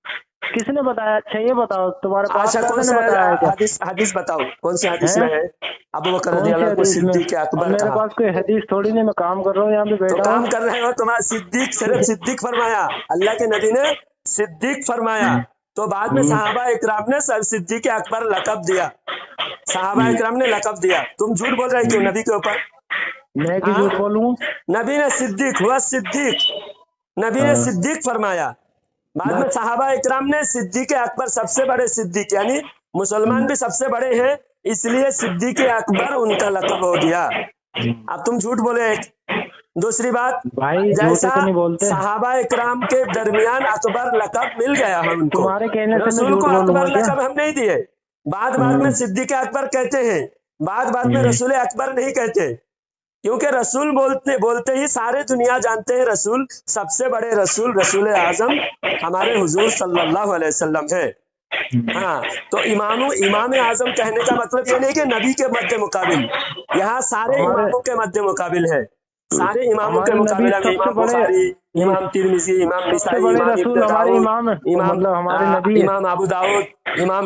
किसने बताया? अच्छा ये बताओ, तुम्हारे बाप अच्छा, कौन दादा सा ने बताया है क्या? हदीस बताओ, कौन सी हदीस में हैं? है अबू बकर रज़ी कौन सी अल्लाह को हदीस में? सिद्दीक अब अकबर मेरे कहा? पास कोई हदीस थोड़ी नहीं, मैं काम कर रहा हूँ यहाँ पे तो बैठा काम हूँ। कर रहे हो, तुम्हारा सिद्दीक, सिर्फ सिद्दीक फरमाया, अल्लाह के नबी ने सिद्दीक फरमाया, तो बाद में सहाबा इकराम ने सिद्दीक अकबर लकब दिया, सहाबा इकराम ने लकब दिया। तुम झूठ बोल रहे क्यों नबी के ऊपर? मैं क्यों हाँ? झूठ बोलूँ? नबी ने सिद्दीक हुआ, सिद्दीक नबी ने सिद्दीक फरमाया, बाद में सहाबा इकराम ने सिद्दीक अकबर, सबसे बड़े सिद्दीक, यानी मुसलमान भी सबसे बड़े हैं, इसलिए सिद्दीक अकबर उनका लकब हो गया। अब तुम झूठ बोले। दूसरी बात, भाई झूठ जैसा तो नहीं बोलते, सहाबा इकराम के दरमियान अकबर लकब मिल गया है उनको, तुम्हारे कहने से मैं रसूल झूठ को बोलूंगा अकबर क्या? लकब हम नहीं दिए, बाद में सिद्दीक अकबर कहते हैं, बाद में रसूल अकबर नहीं कहते, क्योंकि रसूल बोलते ही सारे दुनिया जानते हैं रसूल सबसे बड़े रसूल आजम हमारे हुजूर सल्लल्लाहु अलैहि वसल्लम है। हाँ, तो इमाम आजम कहने का मतलब ये नहीं कि नबी के मध्य मुकाबिल, यहाँ सारे इमामों के मध्य मुकाबिल है, सारे इमामों के हमारे नबी मुकाबले में सबसे इमाम बड़े, बुखारी, इमाम तिरमिजी, इमाम सबसे निसाई, बड़े इमाम रसूल इब्न हमारे दाऊद, इमाम है, इमाम मतलब हमारे नबी है। इमाम अबू दाऊद, इमाम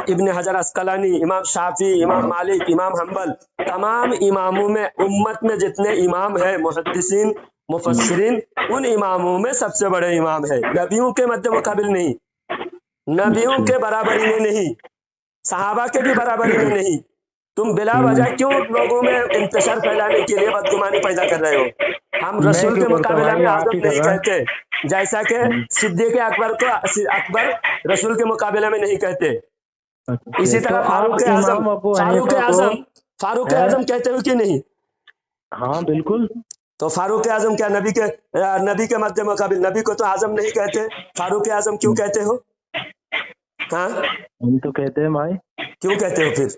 इब्न हजर अस्कलानी, इमाम शाफी, इमाम मालिक, इमाम हम्बल, तमाम इमामों में, उम्मत में जितने इमाम है मुहद्दिसीन मुफस्सिरीन, उन इमामों में सबसे बड़े इमाम है, नबियों के मध्य मुकाबिल नहीं, नबियों के बराबरी में नहीं, सहाबा के भी बराबरी में नहीं। तुम बिला वजह क्यों लोगों में इंतशार फैलाने के लिए बदगुमानी पैदा कर रहे हो? हम मैं रसूल क्यों के करता मुकाबले भाई, में आप आजम ही कर नहीं रहे हैं। कहते, जैसा कि सिद्दीक अकबर को अकबर रसूल के मुकाबले में नहीं कहते। इसी तो तरह आप फारूक आजम, इमाम अबू फारूक हनीफा आजम, को, फारूक है? आजम कहते हो कि नहीं? हाँ बिल्कुल। तो फारूक आजम क्या नबी के मध्य मुकाबिल? नबी को तो आजम नहीं कहते, फारूक आजम क्यों कहते हो? हाँ, हम तो कहते हैं भाई। क्यों कहते हो फिर?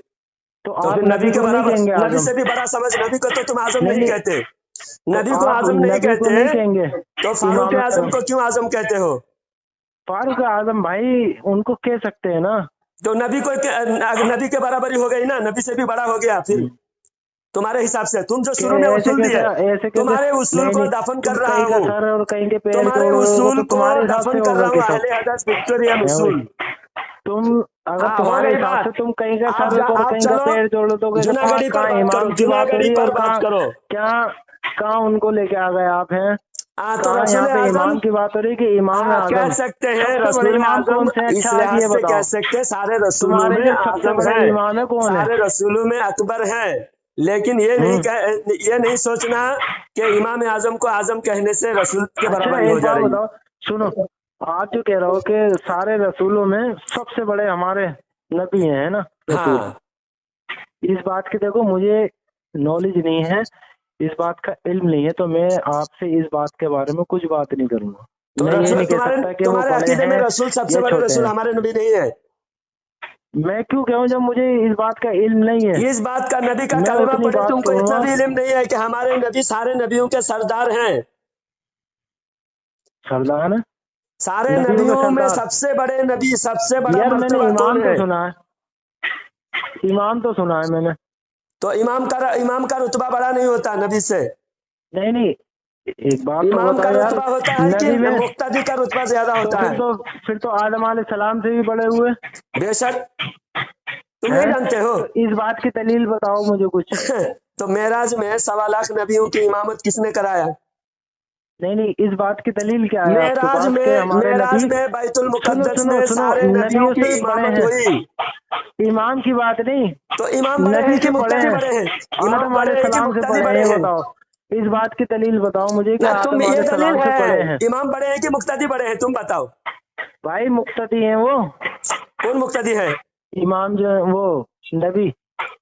तो तो आप फिर नबी को नहीं कहेंगे नबी आजम? से भी बड़ा समझ, नबी को तो तुम आजम नहीं नहीं, कहते, तो नबी को आप आजम नहीं नबी को नहीं कहते, कहेंगे तो फारूक इमाम आजम को क्यों आजम कहते हो? फारूक आजम भाई उनको कह सकते हैं ना। तो नबी नबी के बराबरी हो गई ना, नबी से भी बड़ा हो गया फिर तुम्हारे हिसाब से। तुम जो शुरू में ऐसे उसूल दिए, कैसे तुम्हारे उसूल को दफन कर रहा कहीं का हूँ, सर और कहीं के पैर तुम्हारे तोड़ रहे हो, उसूल तो को तुम्हारे हिसाब दफन से कर होगा रहा हूँ, कि सब अहले हदीस विक्टोरियन है उसूल। भाई। तुम अगर हाँ, हो तुम्हारे गई हिसाब बात। से तुम कहीं का आप सर और आप कहीं का चलो पैर तोड़ दोगे, तो जूनागढ़ी पर कहाँ बात करो, इमाम की बात हो जूनागढ़ी रही है पर और बात करो। कहाँ उनको लेके आ गए आप हैं? तो कहाँ रसूल यहाँ पे आजम, इमाम की बात हो रही है कि इमाम कह आजम? सकते हैं सबसे बड़े रसूल इमाम आजम, कौन से हैं? इस अच्छा आज लिहाज ये से कह बताओ, सकते हैं सारे रसूलों तुम्हारे में जो सबसे आजम बड़े है, इमाम है कौन है? सारे रसूलों में अकबर है, लेकिन ये नहीं सोचना कि इमाम आजम को आजम कहने से रसूल के अच्छा बराबरी हो एक जा बात रही है। बताओ, सुनो, आप जो कह रहे हो कि सारे रसूलों में सबसे बड़े हमारे नबी हैं, है ना रसूल? हाँ, इस बात की देखो मुझे नॉलेज नहीं है, इस बात का इल्म नहीं है, तो मैं आपसे इस बात के बारे में कुछ बात नहीं करूंगा। तो मैं ये रसूल नहीं कह सकता कि वो तुम्हारे बड़े अकीदे में हैं रसूल सबसे या बड़े छोटे रसूल हैं। हमारे नबी नहीं है। मैं क्यों कहूँ जब मुझे इस बात का इल्म नहीं है? इस बात का नबी का मैं कलमा उतनी पढ़े बात तुमको इतना कहूंगा। भी इल्म नहीं है कि हमारे नबी सारे नबियों के सरदार हैं, सरदार है? सारे नबियों के नबियों में सरदार? सबसे बड़े नबी, सबसे बड़ा यार मैंने मर्तबा इमाम कौन तो है? सुना है, इमाम तो सुना है मैंने। तो इमाम का रुतबा बड़ा नहीं होता नबी से। नहीं एक बात तो इमाम का बताओ यार, रुतबा होता है कि नबी में मुक्तदी का रुतबा ज्यादा होता है। फिर तो आदम अलैहि सलाम से भी बड़े हुए। बेशक, तुम नहीं जानते हो। तो इस बात की दलील बताओ मुझे कुछ। तो मेराज में 1.25 लाख नबियों की इमामत किसने कराया? नहीं इस बात की दलील क्या है आपके पास कि हमारे मेराज नबी? में बैतुल मुकद्दस सुनो में सुनो, सारे नबियों नबियों की से बड़े इमामत हुई। हैं, इमाम की बात नहीं। तो इमाम बड़े नबी हैं कि से बड़े मुक्तदी हैं, बड़े हैं? इमाम आदम बड़े अलैहि हैं कि सलाम से मुक्तदी बड़े बड़े हैं? हैं? बताओ इस बात की दलील बताओ मुझे कि ना, तुम आदम ये अलैहि दलील सलाम से बड़े है हैं। इमाम बड़े हैं कि मुक्तदी बड़े हैं? तुम बताओ भाई मुक्तदी हैं वो। कौन मुक्तदी है? इमाम जो है वो नबी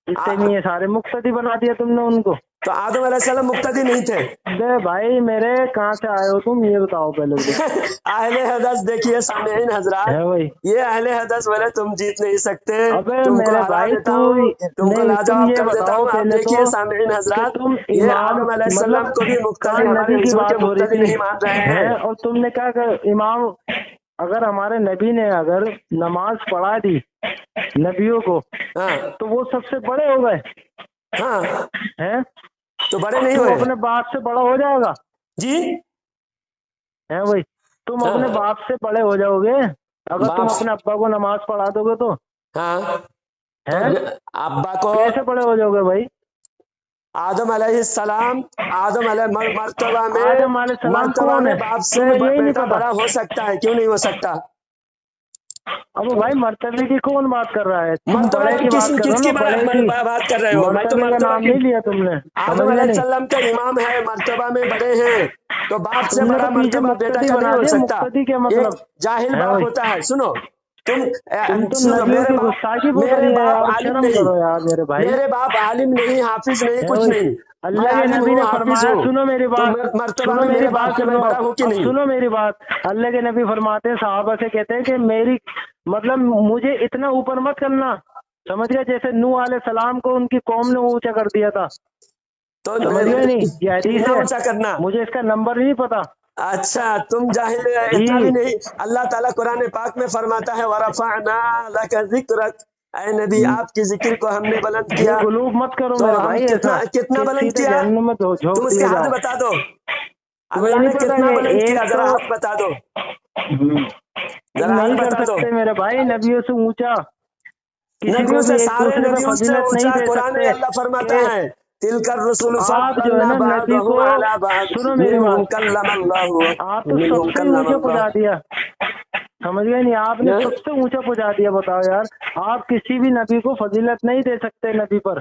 जितने भी है सारे मुक्तदी बना दिया तुमने उनको। तो आदम अलैहिस्सलाम मुक्तदी नहीं थे? बे भाई मेरे कहाँ से आए हो तुम, ये बताओ पहले तो। अहले हदीस देखिए सामईन हजरात, है भाई ये अहले हदीस वाले तुम जीत नहीं सकते। अबे तुमको मेरे हरा भाई देता तू हूँ, तुमको नहीं, तुम लाजवाब ये कर देता बताओ हूँ। आप पहले देखिए तो सामईन कि हजरात, तुम ये इमाम आदम अलैहिस्सलाम मतलब को भी मुक्तदी कहाँ हमारे नबी की हुजूर के बात हो रही मुक्तदी थी नहीं मान रहे हैं। हैं, और तुमने क्या कर इमाम अगर हमारे नबी ने अगर नमाज पढ़ा दी नबियों को, हाँ तो वो सबसे बड़े हो गए हाँ, हैं? तो बड़े नहीं तुम हुए अपने बाप से बड़ा हो जाएगा जी। है भाई, तुम हाँ। अपने बाप से बड़े हो जाओगे अगर तुम बाप, अपने अब्बा को नमाज पढ़ा दोगे तो, हाँ, तो हैं? अब्बा को कैसे बड़े हो जाओगे भाई? आदम अलैहिस्सलाम, आदम मर्तबा में, आदम अलैहिस्सलाम मर्तबा कौन में है? बाप से तुम्हें यही नहीं बेटा पता? बड़ा हो सकता है, क्यों नहीं हो सकता? अब भाई मर्तबे की कौन बात कर रहा है? तुम मर्तबा बड़े की की बात किस कर रहे हो किसकी ना, बड़े की। बात कर रहे हो? मैं तो मर्तबे का मर्तबा नाम की, नहीं लिया तुमने, आदम समझ गए नहीं? अलैहिस्सलाम का इमाम है, मर्तबा में बड़े हैं, तो बाप से तुमने बड़ा तो पीछे मर्तबा बेटा मुक्तदी का बना नहीं हो दिया। सकता। मुक्तदी क्या एक मतलब जाहिल है बाप भाई? होता है, सुनो तुम तुम तो सुनो, नबियों मेरे की बाप, गुस्ताखी बोल मेरे रही है बाप यार, आलिम शर्म नहीं, करो यार मेरे भाई। मेरे बाप आलिम नहीं, हाफिज नहीं, है कुछ भाई, नहीं, मैं अल्लाह के आलिम नबी हूँ, ने हाफिज फरमाया, हूँ, सुनो मेरी तो बात, मर्तबा सुनो में मेरी मेरे बाप बात, से मैं सुनो बड़ा हूँ कि अब नहीं? सुनो मेरी बात। अल्लाह के नबी फरमाते हैं, सहाबा से कहते हैं कि मेरी मतलब मुझे इतना ऊपर मत करना, समझ गए? जैसे नूह अलैहि सलाम को उनकी कौम ने ऊंचा कर दिया था, तो समझ गए नहीं? ये हदीस कितना है, ऊंचा करना? मुझे इसका नंबर नहीं पता अच्छा, तुम जाहिल इतना जी। भी नहीं। अल्लाह ताला कुरान पाक में फरमाता है, वरफअना लका ज़िक्रक, ऐ नबी आपकी जिक्र को हमने बुलंद ये किया। गुलूब मत करो तो मेरे हम भाई, ऐसा कितना कि बुलंद सीधे किया? जहन्नुम में झोंक तुम उसके दिए हाथ जाओ। बता दो, तुम्हें अल्लाह नहीं ने पता कितना है, बुलंद एक किया, जरा तो हाथ बता दो, तुम जरा नहीं हाथ कर बता दो। सकते मेरे भाई नबियों से ऊंचा, किसी नबियों को से, भी एक सारे दूसरे पे नबियों से फजीलत नहीं ऊंचा दे कुरान में सकते अल्लाह फरमाता कि है, तिलकर रसूल आप जो है फद्दलना ना नबी बअदहुम को, अला बअद, सुनो मेरी मिनहुम बात, कल्लमल्लाहु आप तो मिनहुम सबसे ऊंचा कल्लमल्लाह। पहुंचा दिया, समझ गए नहीं? आपने सबसे ऊंचा पहुंचा दिया। बताओ यार, आप किसी भी नबी को फजीलत नहीं दे सकते नबी पर,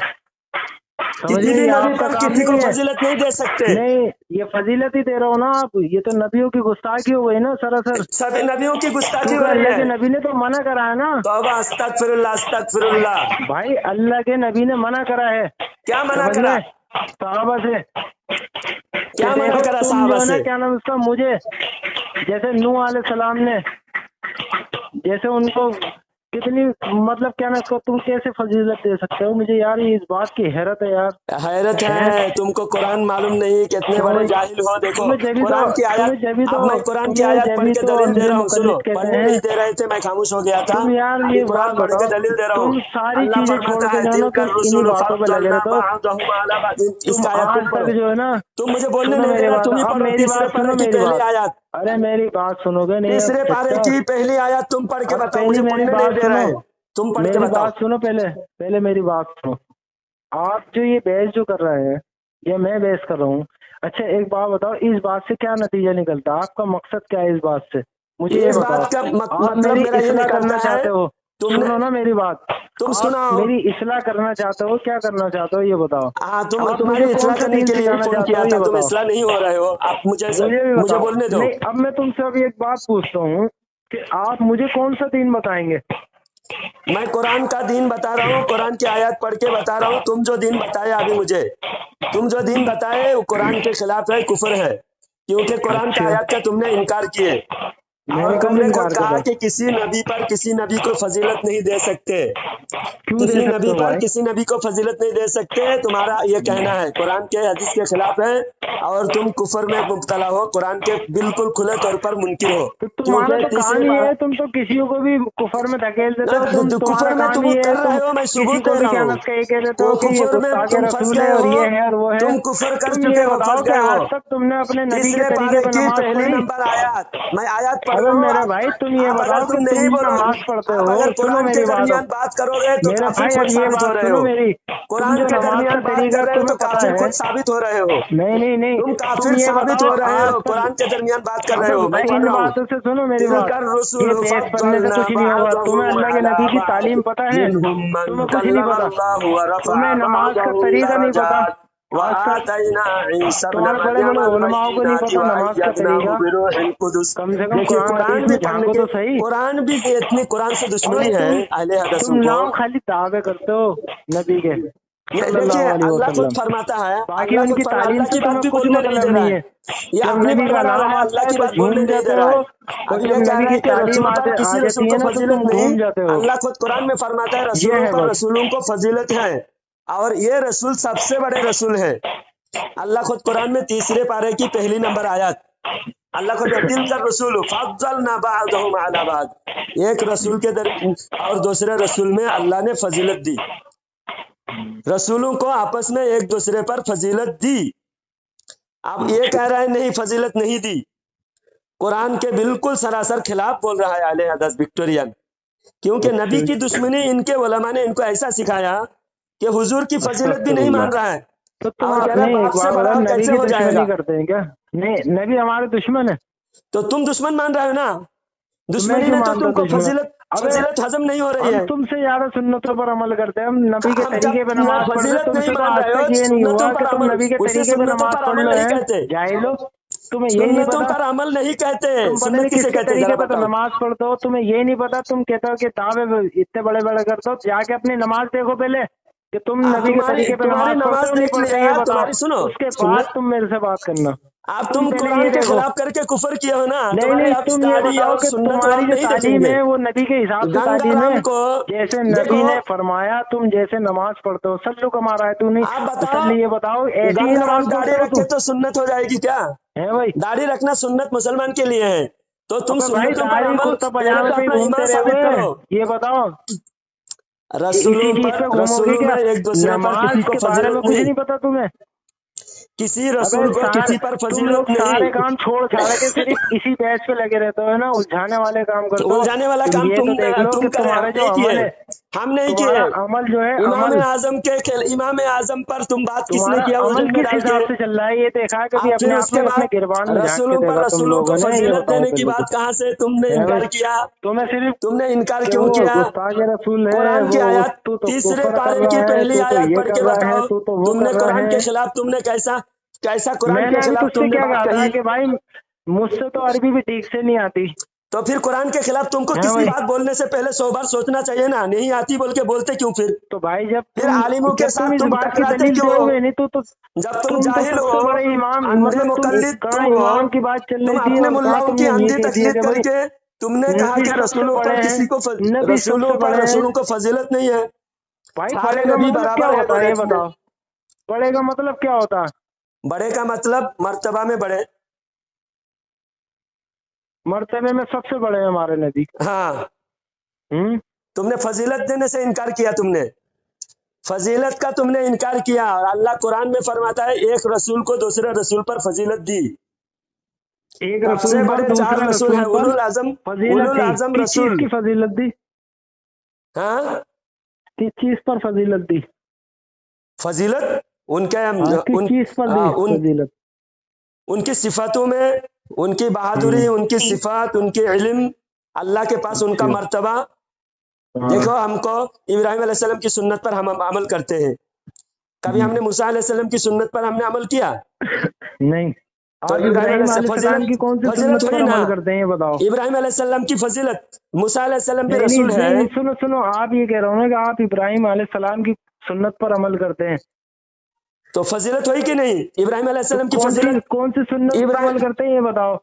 समझ किसी गए? भी ये नबी आपका पर काम किसी को नहीं है। फजीलत नहीं दे सकते। नहीं, ये फजीलत ही दे रहा हो ना आप, ये तो नबियों की गुस्ताखी हो गई ना सरासर, सभी नबियों की गुस्ताखी क्योंकि हो रही अल्लाह के है। नबी ने तो मना करा है ना तौबा, अस्तगफिरुल्लाह, अस्तगफिरुल्लाह। भाई, अल्लाह के नबी ने मना करा है, क्या मना समझ करा? गए? सहाबा से क्या मना देखो करा तुम साहबा जो है ना, से? क्या नाम उसका, मुझे जैसे नूह अलैहि सलाम ने जैसे उनको कितनी मतलब क्या ना उसको तुम कैसे फजीलत दे सकते हो? मुझे यार ये इस बात की हैरत है यार। हैरत है, तुमको कुरान मालूम नहीं, कितने बड़े जाहिल हो। देखो कुरान की आयत, अब मैं कुरान की आयत पढ़ के दलील दे रहा हूँ, सुनो, पढ़ने नहीं दे रहे थे, मैं खामोश हो गया था। तुम यार अभी ये कुरान बात पढ़ के बताओ, दलील दे रहा हूँ। तुम सारी अल्लाह चीजें छोड़ फरमाता के है, जाओ ना, तिलकर तुम इन्हीं रसूल बातों पे लगे फद्दलना रहते हो। बअदहुम अला बअद। तुम इसका आयत आज तुम पढ़ो, तक जो है ना, तुम मुझे बोलने सुनो नहीं दे मेरी रहे, बात, तुम ही अब पढ़ो मेरी तीसरे बात पारे सुनो, की मेरी पहली बात, आयत, अरे मेरी बात सुनोगे नहीं? तीसरे पारे अच्छा, की पहली आयत तुम पढ़ के अब बताओ, पहली मुझे मेरी बोलने नहीं बात दे सुनो, रहे, तुम पढ़ के मेरी बताओ। बात सुनो, पहले पहले मेरी बात सुनो। आप जो ये बहस जो कर रहे हैं, या मैं बहस कर रहा हूँ, अच्छा एक बात बताओ, इस बात से क्या नतीजा निकलता? आपका मकसद क्या है इस बात से? मुझे ये इस बताओ। बात का आप मतलब मेरी मेरा ये इस्लाह करना निकलता है, चाहते हो? तुमने, सुनो ना मेरी बात, तुम आप सुनाओ। मेरी इस्लाह करना चाहते हो, क्या करना चाहते हो ये बताओ? हाँ, आप मुझे तुम्हारी कौन इस्लाह सा करने दीन के लिए सिखाना फोन चाहते किया हो था, ये तुम बताओ? इस्लाह नहीं हो रहे हो, आप मुझे भी मुझे बताओ। बोलने दो। नहीं, अब मैं तुमसे अभी एक बात पूछता हूँ कि आप मुझे कौन सा दीन बताएंगे? मैं कुरान का दीन बता रहा हूँ, कुरान की आयत पढ़ के बता रहा हूँ। तुम जो दीन बताए अभी मुझे, तुम जो दीन बताए वो कुरान के खिलाफ है, कुफर है, क्योंकि कुरान का आयत का तुमने इनकार किए, और मैंने कब तुमने खुद इनकार कहा करा? कि किसी नबी पर किसी नबी को फजीलत नहीं दे सकते, क्यों दे किसी सकते नबी हो पर भाई? किसी नबी को फजीलत नहीं दे सकते, तुम्हारा ये कहना है, कुरान के हदीस के खिलाफ है, और तुम कुफर में मुब्तला हो, कुरान के बिल्कुल खुले तौर पर मुनकिर हो। तो तुम्हारा क्योंकि तो काम ही है, तुम तो किसी को भी कुफर में धकेल देते हो। तुम तुम्हारा कुफर में काम तुम ही है, कर तुम रहे हो, मैं किसी सबूत को दे भी रहा क्या हूँ। नस कह देते हो कि ये कुफर में गुस्ताखे तुम फंस रसूल है गए और हो, ये है और वो है। तुम कुफर कर तुम चुके ये हो, बताओ फंस कि गए हो। आज तक तुमने अपने नबी के तीसरे तरीके पारे पे की नमाज पहली पढ़ी? नंबर आयत, मैं आयत पढ़ अबे रहा हूँ। मेरे भाई, तुम ये आप बताओ अगर कि तुम तुम नहीं जो बोलो, नमाज पढ़ते आप हो, अगर सुनो कुरान मेरी के बात दरमियान अब बात करोगे तो मेरे काफिर भाई, खुद अब ये साबित हो बात रहे सुनो हो। मेरी। तुम कुरान जो के नमाज का दरमियान बात तरीका कर रहे हो तो तुम्हें पता काफिर है? खुद साबित हो रहे हो, नहीं नहीं नहीं, तुम तुम काफिर ये साबित बताओ हो रहे आज हो। तक। कुरान के दरमियान बात कर रहे अबे हो, मैं भाई पढ़ इन रहा हूँ। बातों से सुनो मेरी बात, तिलकर ये रसूल बहस करने से फद्दलना कुछ नहीं होगा। तुम्हें बअदहुम अल्लाह के अला नबी की बअद, तालीम पता है? मिनहुम मन तुम्हें कुछ नहीं कल्लम पता। अल्लाहु व रफअ तुम्हें नमाज का बअदहुम तरीका नहीं पता दरजात व आज तक। आतैना ईसा इब्न तुम्हारे बड़े मरियम बड़े अल उलमाओं को नहीं बय्यिनाति पता व नमाज का अय्यदनाहु तरीका। बिरूहिल कुदुस। कम से कम देखिए कुरान कुरान हदीस भी में पढ़ने झांको के, तो सही। कुरान भी इतनी कुरान से अबे दुश्मनी है अहले तुम हदीसों को। नाम खाली दावे करते हो नबी के देखिए सल्लल्लाहु अलैहि अल्लाह खुद वसल्लम, फरमाता है, बाकी अल्लाह खुद उनकी तालीम अल्लाह से की बात तुम्हें भी कुछ बोलने नहीं दे मतलब रहा नहीं है, है। ये जब अपनी नबी का बड़बड़ा रहा नाम है, आता अल्लाह है की तो बात बोलने झूम नहीं जाते दे रहा हो, है। और अब ये जब कह नबी रहा की है कि तालीम रसूल आ पर किसी रसूल जाती को है ना तो फजीलत तुम नहीं, घूम जाते हो। अल्लाह खुद कुरान में फरमाता है ये रसूलों है पर बस। रसूलों को फजीलत है, और ये रसूल सबसे बड़े रसूल है। अल्लाह खुद कुरान में तीसरे पारे की पहली नंबर आयत, اللہ کو تلک الرسول فضلنا بعضهم على بعض، ایک رسول کے اور دوسرے رسول میں اللہ نے فضیلت دی، رسولوں کو آپس میں ایک دوسرے پر فضیلت دی۔ اب یہ کہہ رہا ہے نہیں فضیلت نہیں دی، قرآن کے بالکل سراسر خلاف بول رہا ہے اعلی حضرت وکٹورین، کیونکہ نبی کی دشمنی ان کے علماء نے ان کو ایسا سکھایا کہ حضور کی فضیلت بھی نہیں مان رہا ہے، تو تم اور کہہ رہا ہے باپ سے بڑا نبی کیسے کی ہو جائے گا؟ دشمنی کرتے ہیں کیا؟ نہیں، نبی ہمارے دشمن ہے، تو تم دشمن مان رہے ہو نا، دشمنی کیوں میں تو مانتا تم کو دشمن؟ فضیلت ہضم نہیں ہو رہی ہے۔ ہم تم سے زیادہ سنتوں پر عمل کرتے ہیں، ہم نبی کے ہم طریقے پہ جب نماز پڑھتے ہیں، فضیلت تم نہیں سے تو مان آج رہے ہو، تک یہ نہیں سنتوں ہوا پر کہ تم عمل، نبی کے اسے طریقے پہ سنتوں نماز پر پڑھ عمل لو نہیں ہیں کہتے، جاہلو، تمہیں یہی نہیں سنتوں پتا، پر عمل نہیں کہتے، تم پتہ سنت نہیں کس کسے کے کہتے طریقے ذرا پہ تو بتاؤ۔ نماز پڑھتے ہو، تمہیں یہ نہیں پتا، تم کہتے ہو کہ دعوے اتنے بڑے بڑے کرتے ہو، جا کے اپنی نماز دیکھو پہلے کہ تم آپ نبی کے طریقے پہ تمہاری نماز پڑھتے ہو نہیں دیکھ پڑھتے، لیا، یہ بتاؤ، تمہاری سنو اس کے بعد سنت، تم میرے سے بات کرنا، آپ تم تم پہلے قرآن یہ کے دیکھو، خلاف کر کے کفر کیے ہو نا، نہیں تمہارے نہیں، اب تم یہ داڑھی بتاؤ اور کہ سنت تمہاری وام جو نہیں دیکھیں تعلیم گے۔ ہے وہ نبی کے حساب سے گنگا تعلیم ہے، رام کو جیسے نبی دیکھو، نے فرمایا تم جیسے نماز پڑھتے ہو، سلو کما رہا ہے تو نہیں آپ بتاؤ تسلی، یہ بتاؤ ایسی ہی گنگا رام نماز داڑھی پڑھتے ہو رکھے تو سنت ہو جائے گی کیا؟ ہے بھائی؟ داڑھی رکھنا سنت مسلمان کے لیے ہے، تو تم ابے بھائی سنتوں پر داڑھی عمل، کرتا پہلے پاجامے تو پہ ہی اپنا ایمان گھومتے ثابت رہو گے، کرو۔ یہ بتاؤ رسولوں اسی چیز پہ گھومو گے رسولوں کیا؟ میں ایک دوسرے پر کسی نماز کو کے بارے میں فضیلت کچھ نہیں، نہیں پتا تمہیں؟ کسی ابے رسول کو کسی پر تم لوگ فضیلت سارے نہیں۔ کام چھوڑ چھاڑ کے صرف اسی بیچ پہ لگے رہتے ہو نا، الجھانے والے کام کرتے ہو الجھانے والا تم، کام یہ تو دیکھ لو تم کہ کرے، ہم تمہارے جو نہیں کیے، عمل ہے، ہم نہیں کیے۔ تمہارا عمل جو ہے امام عمل، اعظم امام اعظم پر تم بات کس نے تمہارا کیا عمل وزن میں کس ڈال کے؟ حساب سے چل رہا ہے یہ دیکھا ہے کبھی آپ پھر اپنے اس آپ کے میں، اپنے بعد گربان میں جھانک کے رسولوں دیکھا تم کو لوگوں نے، یہ فضیلت بتاؤ دینے کی پہلے تو بات کہاں سے تم نے ہے انکار بھائی، کیا؟ تمہیں صرف تم نے انکار کہ کیوں وہ کیا؟ گستاخ رسول ہے، قرآن کی وہ آیات تو تیسرے کفر کر پارے کی رہا ہے، پہلی تو آیات یہ پڑھ کر کے رہا ہے، بتاؤ، تو وہ تم نے کر رہا قرآن ہے۔ کے خلاف تم نے کیسا قرآن میں کے نے ابھی خلاف تجھ تم سے نے کیا بات کہا تھا کہی؟ کہ بھائی مجھ سے تو عربی بھی ٹھیک سے نہیں آتی تو پھر قرآن کے خلاف تم کو ہے کسی بھائی، بات بولنے سے پہلے 100 بار سوچنا چاہیے نا، نہیں آتی بول کے بولتے کیوں پھر؟ تو بھائی پھر عالموں کے جب تم ساتھ اس تم بات کی ٹکراتے دلیل کیوں دو ہو؟ گے نہیں تو جب تم تم تو جاہل سب ہو، سے بڑے امام، اندھے مطلب تم مقلد کہاں تم ہو، امام کی بات چل تم رہی تھی اپنے اور کہاں ملاؤں تم کی نے یہ اندھی کہہ دیا تقلید کہ کر بھائی کے تم نے کہا نبی کہ سب سے رسولوں بڑے پر ہیں، کسی کو نبی سب رسولوں سے پر بڑے ہیں رسولوں کو فضیلت نہیں ہے، بھائی، سارے بڑے کا نبی مطلب کیا برابر ہے ہوتا ہے دنیا یہ میں۔ بتاؤ، بڑے کا مطلب کیا ہوتا ہے؟ بڑے کا مطلب مرتبہ میں بڑے، مرتبے میں سب سے بڑے ہیں ہمارے نبی۔ ہاں، ہوں، تم نے فضیلت دینے سے انکار کیا، تم نے فضیلت کا تم نے انکار کیا، اور اللہ قرآن میں فرماتا ہے ایک رسول کو دوسرے رسول پر فضیلت دی۔ ایک سب سے رسول پر بڑے 4 دوسرے رسول ہیں، رسول پر اولو فضیلت دی، العظم کس چیز رسول، کی فضیلت دی؟ ہاں، کس چیز پر فضیلت دی؟ فضیلت ان کے ہاں، کس چیز پر دی فضیلت؟ ان کی صفاتوں میں، ان کی بہادری، ان کی صفات، ان کے علم، اللہ کے پاس ان کا اچھا، مرتبہ۔ ہاں، دیکھو ہم کو ابراہیم علیہ السلام کی سنت پر ہم عمل کرتے ہیں، کبھی ہم نے موسیٰ علیہ السلام کی سنت پر ہم نے عمل کیا؟ نہیں، تو آپ ابراہیم ابراہیم علیہ علیہ السلام کی کون سی فضیلت سنت ہوئی پر نا، عمل کرتے ہیں یہ بتاؤ؟ ابراہیم علیہ السلام کی فضیلت، موسیٰ علیہ السلام بھی نہیں رسول نہیں ہے، نہیں، سنو، آپ یہ کہہ رہے ہوں کہ آپ ابراہیم علیہ السلام کی سنت پر عمل کرتے ہیں، تو فضیلت ہوئی کہ نہیں؟ ابراہیم علیہ تو السلام کی فضیلت، کون سی سنت پر ابراہیم عمل کرتے ہیں یہ بتاؤ؟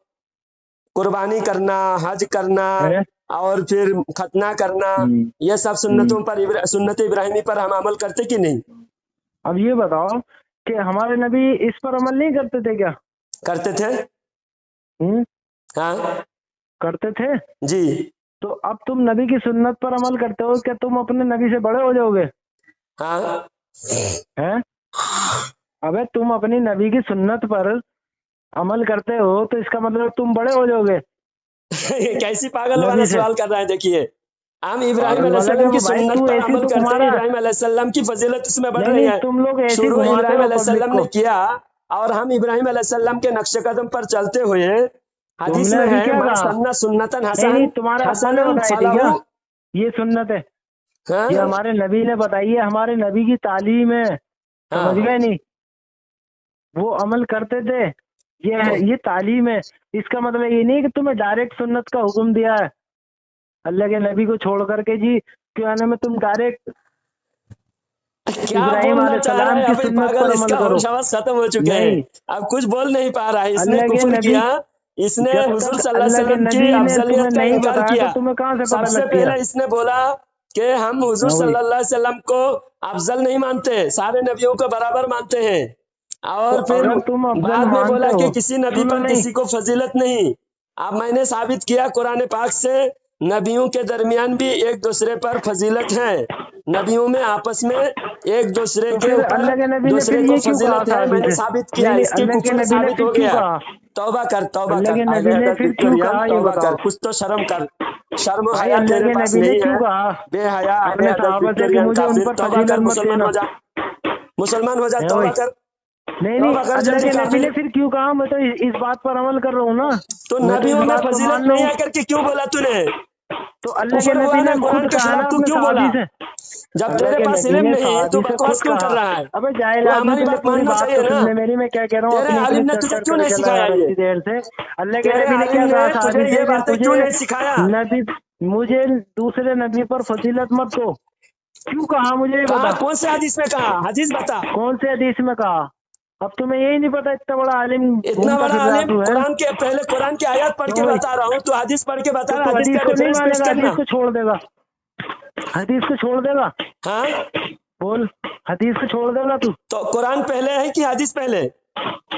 قربانی کرنا، حج کرنا، ہے؟ اور پھر ختنہ کرنا، یہ سب سنتوں پر، سنت ابراہیمی پر ہم عمل کرتے کہ نہیں؟ اب یہ بتاؤ کہ ہمارے نبی اس پر عمل نہیں کرتے تھے کیا؟ کرتے تھے، ہاں، کرتے تھے، جی، تو اب تم نبی کی سنت پر عمل کرتے ہو، کیا تم اپنے نبی سے بڑے ہو جاؤ گے؟ ہاں، ہیں؟ ابے تم اپنی نبی کی سنت پر عمل کرتے ہو تو اس کا مطلب تم بڑے ہو جاؤ گے کیسی پاگل والا نبی سے؟ سوال کر رہے ہیں؟ دیکھیے، ہم ابراہیم پاگل علیہ والا السلام کیا کی بھائی، تو سنت پر ایسی عمل تو کرتے ہیں، تمہارا، ابراہیم علیہ السلام کی فضیلت اس میں بڑھ نہیں رہی نہیں، ہے، تم لوگ ایسے ہی شروع گھماتے ابراہیم ہو علیہ پبلک السلام کو۔ نے کیا، اور ہم ابراہیم علیہ السلام کے نقش قدم پر چلتے ہوئے، تم حدیث نے میں ابھی ہے کیا من کہا؟ سن سنتن نہیں نہیں، تمہارے ابا نے بتائی تھی فلہ، کیا یہ سنت ہے؟ یہ ہمارے نبی نے بتائی ہے، ہمارے نبی کی تعلیم ہے، سمجھ گئے نہیں؟ وہ عمل کرتے تھے، یہ تعلیم ہے، اس کا مطلب یہ نہیں کہ تمہیں ڈائریکٹ سنت کا حکم دیا ہے اللہ کے نبی کو چھوڑ کر کے، جی کیا نام ہے، تم ڈائریکٹ کیا ابراہیم بولنا علیہ چاہ رہا السلام ہے کی ابھی سنت پاگل؟ پر اس عمل کا کرو؟ ہوش حواس ختم ہو چکے ہیں، نہیں، اب کچھ بول نہیں پا رہا ہے، اس نے اللہ کے کفر نبی، کیا، اس نے جب حضور تک صلی اللہ علیہ اللہ کے وسلم کی نبی نے تمہیں افضلیت کا نہیں انکار بتایا کیا۔ تو تمہیں کہاں سے سب پتہ سے لگتی ہے؟ پہلے اس نے بولا کہ ہم حضور ہاں صلی بھائی، اللہ علیہ وسلم کو افضل نہیں مانتے، سارے نبیوں کو برابر مانتے ہیں، और तो फिर अगर तुम अफजल बाद में मानते बोला हो, कि किसी नबी सुनो पर नहीं, किसी को फजीलत नहीं। अब मैंने साबित किया कुरान पाक से नबियों के दरमियान भी एक दूसरे पर फजीलत है, नबियों में आपस में एक दूसरे तो के फिर ऊपर अल्लाह के नबी ने दूसरे फिर को ये क्यों कहा फजीलत है, साहब मैंने इसे? साबित किया, नहीं, इसके अल्लाह के कुफर नबी ने साबित फिर हो क्यों गया। कहा? तौबा कर, तौबा अल्लाह कर, के आले नबी ने हजरत फिर क्यों विक्टोरियन, कहा, ये तौबा कर, बताओ कुछ तो शर्म कर, शर्म भाई। हया अल्लाह तेरे के पास नबी ने नहीं क्यों है, कहा बेहया आले अपने हजरत सहाबा से कि विक्टोरियन मुझे उन काफिर। पर तौबा कर, फजीलत मत मुसलमान देना? हो जा, मुसलमान हो जा, है तौबा भाई? कर, नहीं तौबा कर अल्लाह जल्दी के नबी ने काफिर। फिर क्यों कहा? मैं तो इस बात पर अमल कर रहा हूँ ना, तो मैं तो इस नबियों में बात को फजीलत मान रहा नहीं हूँ। है करके क्यों बोला तूने? तो अल्लाह के कुफर हुआ नबी ना, ने कुरान खुद के कहा ना खिलाफ तू अपने क्यों बोला? सहाबी से। जब अल्लाह तेरे के पास नबी इल्म ने नहीं है तो सहाबी से बकवास खुद क्यों कर कहा। रहा है? अबे जाहिल तो आदमी, हमारी पहले बात पूरी मानना बात चाहिए तो ना। सुन ले मेरी। मैं क्या कह रहा हूँ, तेरे अपनी आलिम इतनी ने चढ़ तुझे चढ़ क्यों कर नहीं चला जा सिखाया रहा ये? इतनी देर से। अल्लाह के तेरे नबी ने आलिम क्या ने कहा तुझे सहाबी ये से कि बातें क्यों नहीं सिखाया? मुझे दूसरे नबी पर फजीलत मत दो, क्यों कहा मुझे ये कहा, बता। कौन से हदीस में कहा? हदीस बता। कौन से हदीस में कहा? अब तुम्हें यही नहीं पता, इतना बड़ा आलिम इतना घूमता बड़ा फिर रहा आलिम, तू है। कुरान के पहले कुरान की आयत पढ़ क्यों के भाई? बता रहा हूँ, तू हदीस पढ़ के बता तो रहा, तू हदीस हदीस का को नहीं रेफरेंस पेश मानेगा, करना। हदीस को छोड़ देगा, हदीस को छोड़ देगा? हाँ, बोल, हदीस को छोड़ देगा तू? तो कुरान पहले है कि हदीस पहले?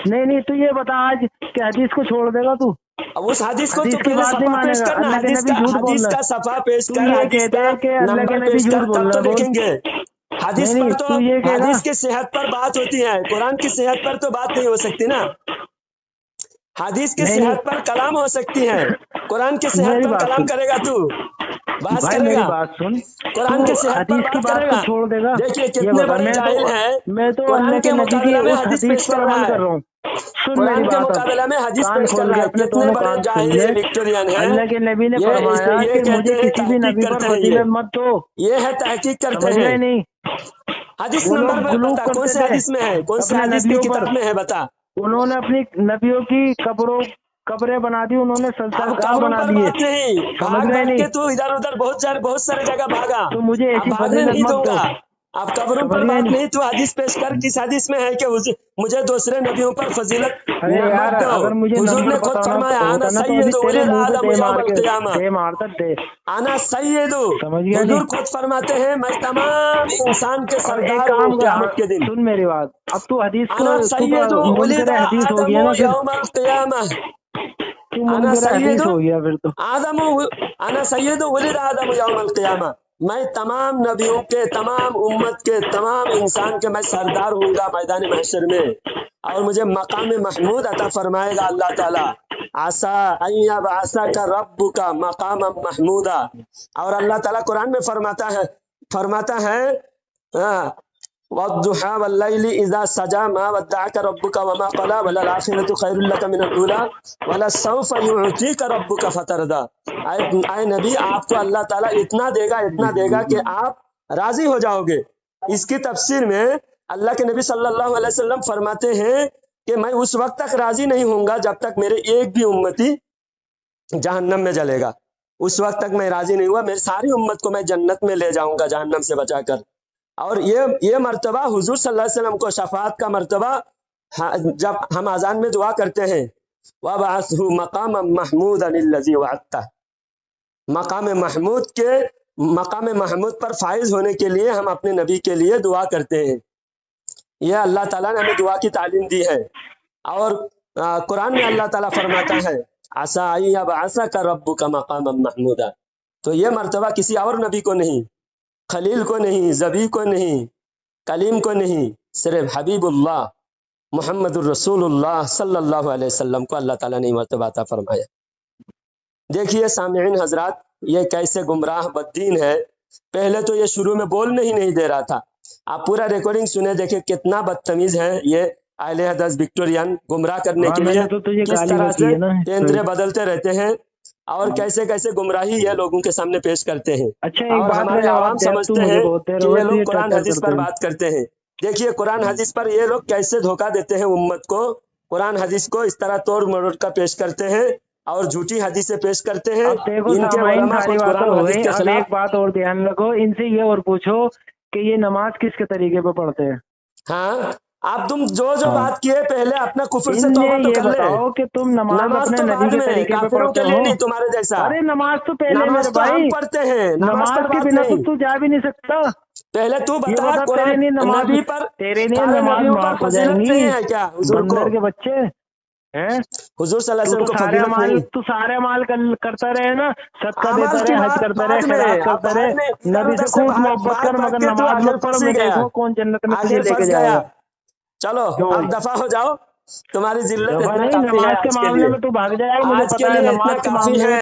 नहीं तू ये बता आज कि हदीस को छोड़ देगा तू? अब उस हदीस को हदीस तू की पहले बात नहीं सफा पेश मानेगा। करना, अल्लाह के हदीस नबी का, झूठ बोल हदीस रहा का है। सफा पेश तू कर, ये हदीस कहते का है कि अल्लाह के नंबर नबी पेश झूठ कर, बोल तब रहा तो है। बोल, देखेंगे। हदीस नहीं पर तो, तू ये कहेगा। हदीस की सेहत पर बात होती है, कुरान की सेहत पर तो बात नहीं हो सकती ना। हदीस की नहीं सेहत पर कलाम हो सकती है, कुरान की सेहत मेरी पर बात कलाम सुन करेगा तू, बहस भाई, मेरी करेगा, बात सुन। कुरान तू की सेहत पर हदीस की बात बात को करेगा। छोड़ देगा? देखिए ये कितने बता। बड़े जाहिल हैं, मैं तो कुरान अल्लाह के के नबी की मुकाबला में उस हदीस हदीस पेश पर कर रहा अमल है, कर रहा हूँ। सुन मेरी कुरान के बात, अब मुकाबला में हदीस कान पेश कर खोल रहा के है। अपने कितने दोनों बड़े कान सुन जाहिल ले। है, विक्टोरियन है अल्लाह के नबी ने ये, फरमाया ये कि कहते मुझे हैं किसी भी तहकीक नबी पर करते हैं, फजीलत मत दो। ये है तहकीक करते समझ हैं। गए नहीं? हदीस वो नंबर लोग में गुलूक बता, कौन करते से थे हदीस में है, कौन से अपने हदीस की नबियों पर। किताब में है, बता। उन्होंने अपनी नबियों की कब्रें बना दी, उन्होंने अब संस्कार कब्रों बना पर दिए। बात नहीं, समझ भाग गए भाग नहीं? के तू इधर उधर बहुत सारे जगह भागा, तो मुझे अब ऐसी भागने फजीलत नहीं मत दो। दूंगा। अब कब्रों समझ पर गए बात नहीं? नहीं, तू हदीस पेश कर, किस हदीस में है कि मुझे दूसरे नबियों पर फजीलत अरे यार, मत दो। अगर मुझे हुजूर नंबर ने खुद पता ना फरमाया, आना होता ना तो अभी सय्यदु तेरे वलिद मुंह पे आदम यौमल क़ियामा, दे मारता दे। आना सय्यदु। समझ गया हुजूर नहीं? खुद फरमाते हैं, मैं तमाम इंसान के और एक सरदार हूँ काम क़यामत के कर, दिन। सुन मेरी बात। अब तू हदीस को, आना तू सय्यदु वलिद मुनकर हदीस हो आदम गया ना फिर। यौमल क़ियामा, तू आना मुनकर हदीस सय्यदु हो गया फिर तो। आदम, आना सय्यदु वलिद आदम यौमल क़ियामा, मैं तमाम नबियों के, तमाम उम्मत के, तमाम इंसान के मैं सरदार हूँगा मैदान महशर में, और मुझे मकाम महमूद अता फरमाएगा अल्लाह ताला। आसा अय्यब आसा का रब्बु का मकाम महमूदा। और अल्लाह ताला कुरान में फरमाता है वद्दुहा वल्लैलि इज़ा सजा मा वद्दअका रब्बुका वमा क़ला वलल आखिरतु खैरुल लका मिनल ऊला वलसौफ युअतीका रब्बुका फतरदा। आए नबी, आपको अल्लाह ताला इतना देगा कि आप राजी हो जाओगे। इसकी तफसीर में अल्लाह के नबी सल्लल्लाहु अलैहि वसल्लम फरमाते हैं कि मैं उस वक्त तक राजी नहीं होऊंगा जब तक मेरे एक भी उम्मती जहन्नम में जलेगा। उस वक्त तक मैं राजी नहीं हुआ, मेरी सारी उम्मत को मैं जन्नत में ले जाऊंगा जहन्नम से बचाकर। और ये मर्तबा हुजूर सल्लल्लाहु अलैहि वसल्लम को शफाअत का मर्तबा, जब हम अजान में दुआ करते हैं, वबअसहु मकाम महमूद अनिल्लज़ी वअदता, मकाम महमूद पर फाइज होने के लिए हम अपने नबी के लिए दुआ करते हैं। यह अल्लाह ताला ने हमें दुआ की तालीम दी है। और कुरान में अल्लाह ताला फरमाता है, आसा अय्यब आसा का रब्बु का मकाम महमूदा। तो यह मर्तबा किसी और नबी को नहीं, खलील को नहीं, ज़बी को नहीं, कलीम को नहीं, सिर्फ हबीबुल्लाह मुहम्मदुर रसूलुल्लाह सल्लल्लाहु अलैहि वसल्लम को अल्लाह ताला ने मर्तबा अता फरमाया। देखिए सामिईन हजरात, ये कैसे गुमराह बद्दीन है। पहले तो ये शुरू में बोलने ही नहीं दे रहा था। आप पूरा रिकॉर्डिंग सुने, देखिए कितना बदतमीज है ये आले हदस विक्टोरियन, गुमराह करने के लिए तो तुझे किस गाली तरह बकी से है ना। तेंदुए बदलते रहते हैं और कैसे कैसे गुमराही ये लोगों के सामने पेश करते हैं। अच्छा, एक और बात हमारे का आवाम जवाब दे, तू समझते मुझे हैं बहुत देर कि हो ये गई लोग है कुरान टर्टर हदीस करते पर हैं। बात करते हैं। देखिए कुरान हदीस पर ये लोग कैसे धोखा देते हैं उम्मत को। कुरान हदीस को इस तरह तोड़ मरोड़ कर पेश करते हैं और झूठी हदीसें पेश करते हैं। अब देखो इनके सामाइन, उलमा सारी खुद बातें कुरान हो हदीस गई। के अब खिलाफ। एक बात और ध्यान रखो, इनसे ये और पूछो कि ये नमाज किसके तरीके पे पढ़ते हैं। हाँ, आप तुम जो बात किए पहले अपना कुफर से इनने तौबा तो ये कर ले। बताओ कि तुम नमाज अपने तो नबी बाद के में, तरीके पे काफिरों पढ़ते के लिए हो। नहीं तुम्हारे जैसा। अरे नमाज तो पहले नमाज मेरे तो हम भाई, पढ़ते हैं, नमाज पर के बात बिना तो नहीं। तू जा भी नहीं सकता। पहले तू ये बता बता, तेरे कुरान लिए नमाज नबी पर तेरे लिए सारे नमाज नबियों पर माफ हो फजीलत जाएंगी। नहीं है क्या हुजूर को? बंदर के बच्चे हैं, हुजूर सल्लल्लाहु अलैहि तू वसल्लम तो को सारे फजीलत नहीं? अमाल, तू सारे अमाल करता रहे ना, सदका अमल देता की रहे, हज बात करता रहे, बाद में, खैरात अब करता रहे, बाद में इधर नबी उधर से से खूब मोहब्बत बात कर, भाग मगर के तू नमाज आखिर मत पढ़ो, फंस ही मैं गया, देखूं कौन जन्नत में तुझे आखिर लेके फंस गया। जाएगा। चलो क्यों अब दफा हो जाओ, तुम्हारी जिल्लत दफा इतना नहीं, काफी है नमाज के आज के मामले लिए, में तू भाग जाएगा, मुझे आज के पता है, लिए इतना नमाज के काफी मामले में है।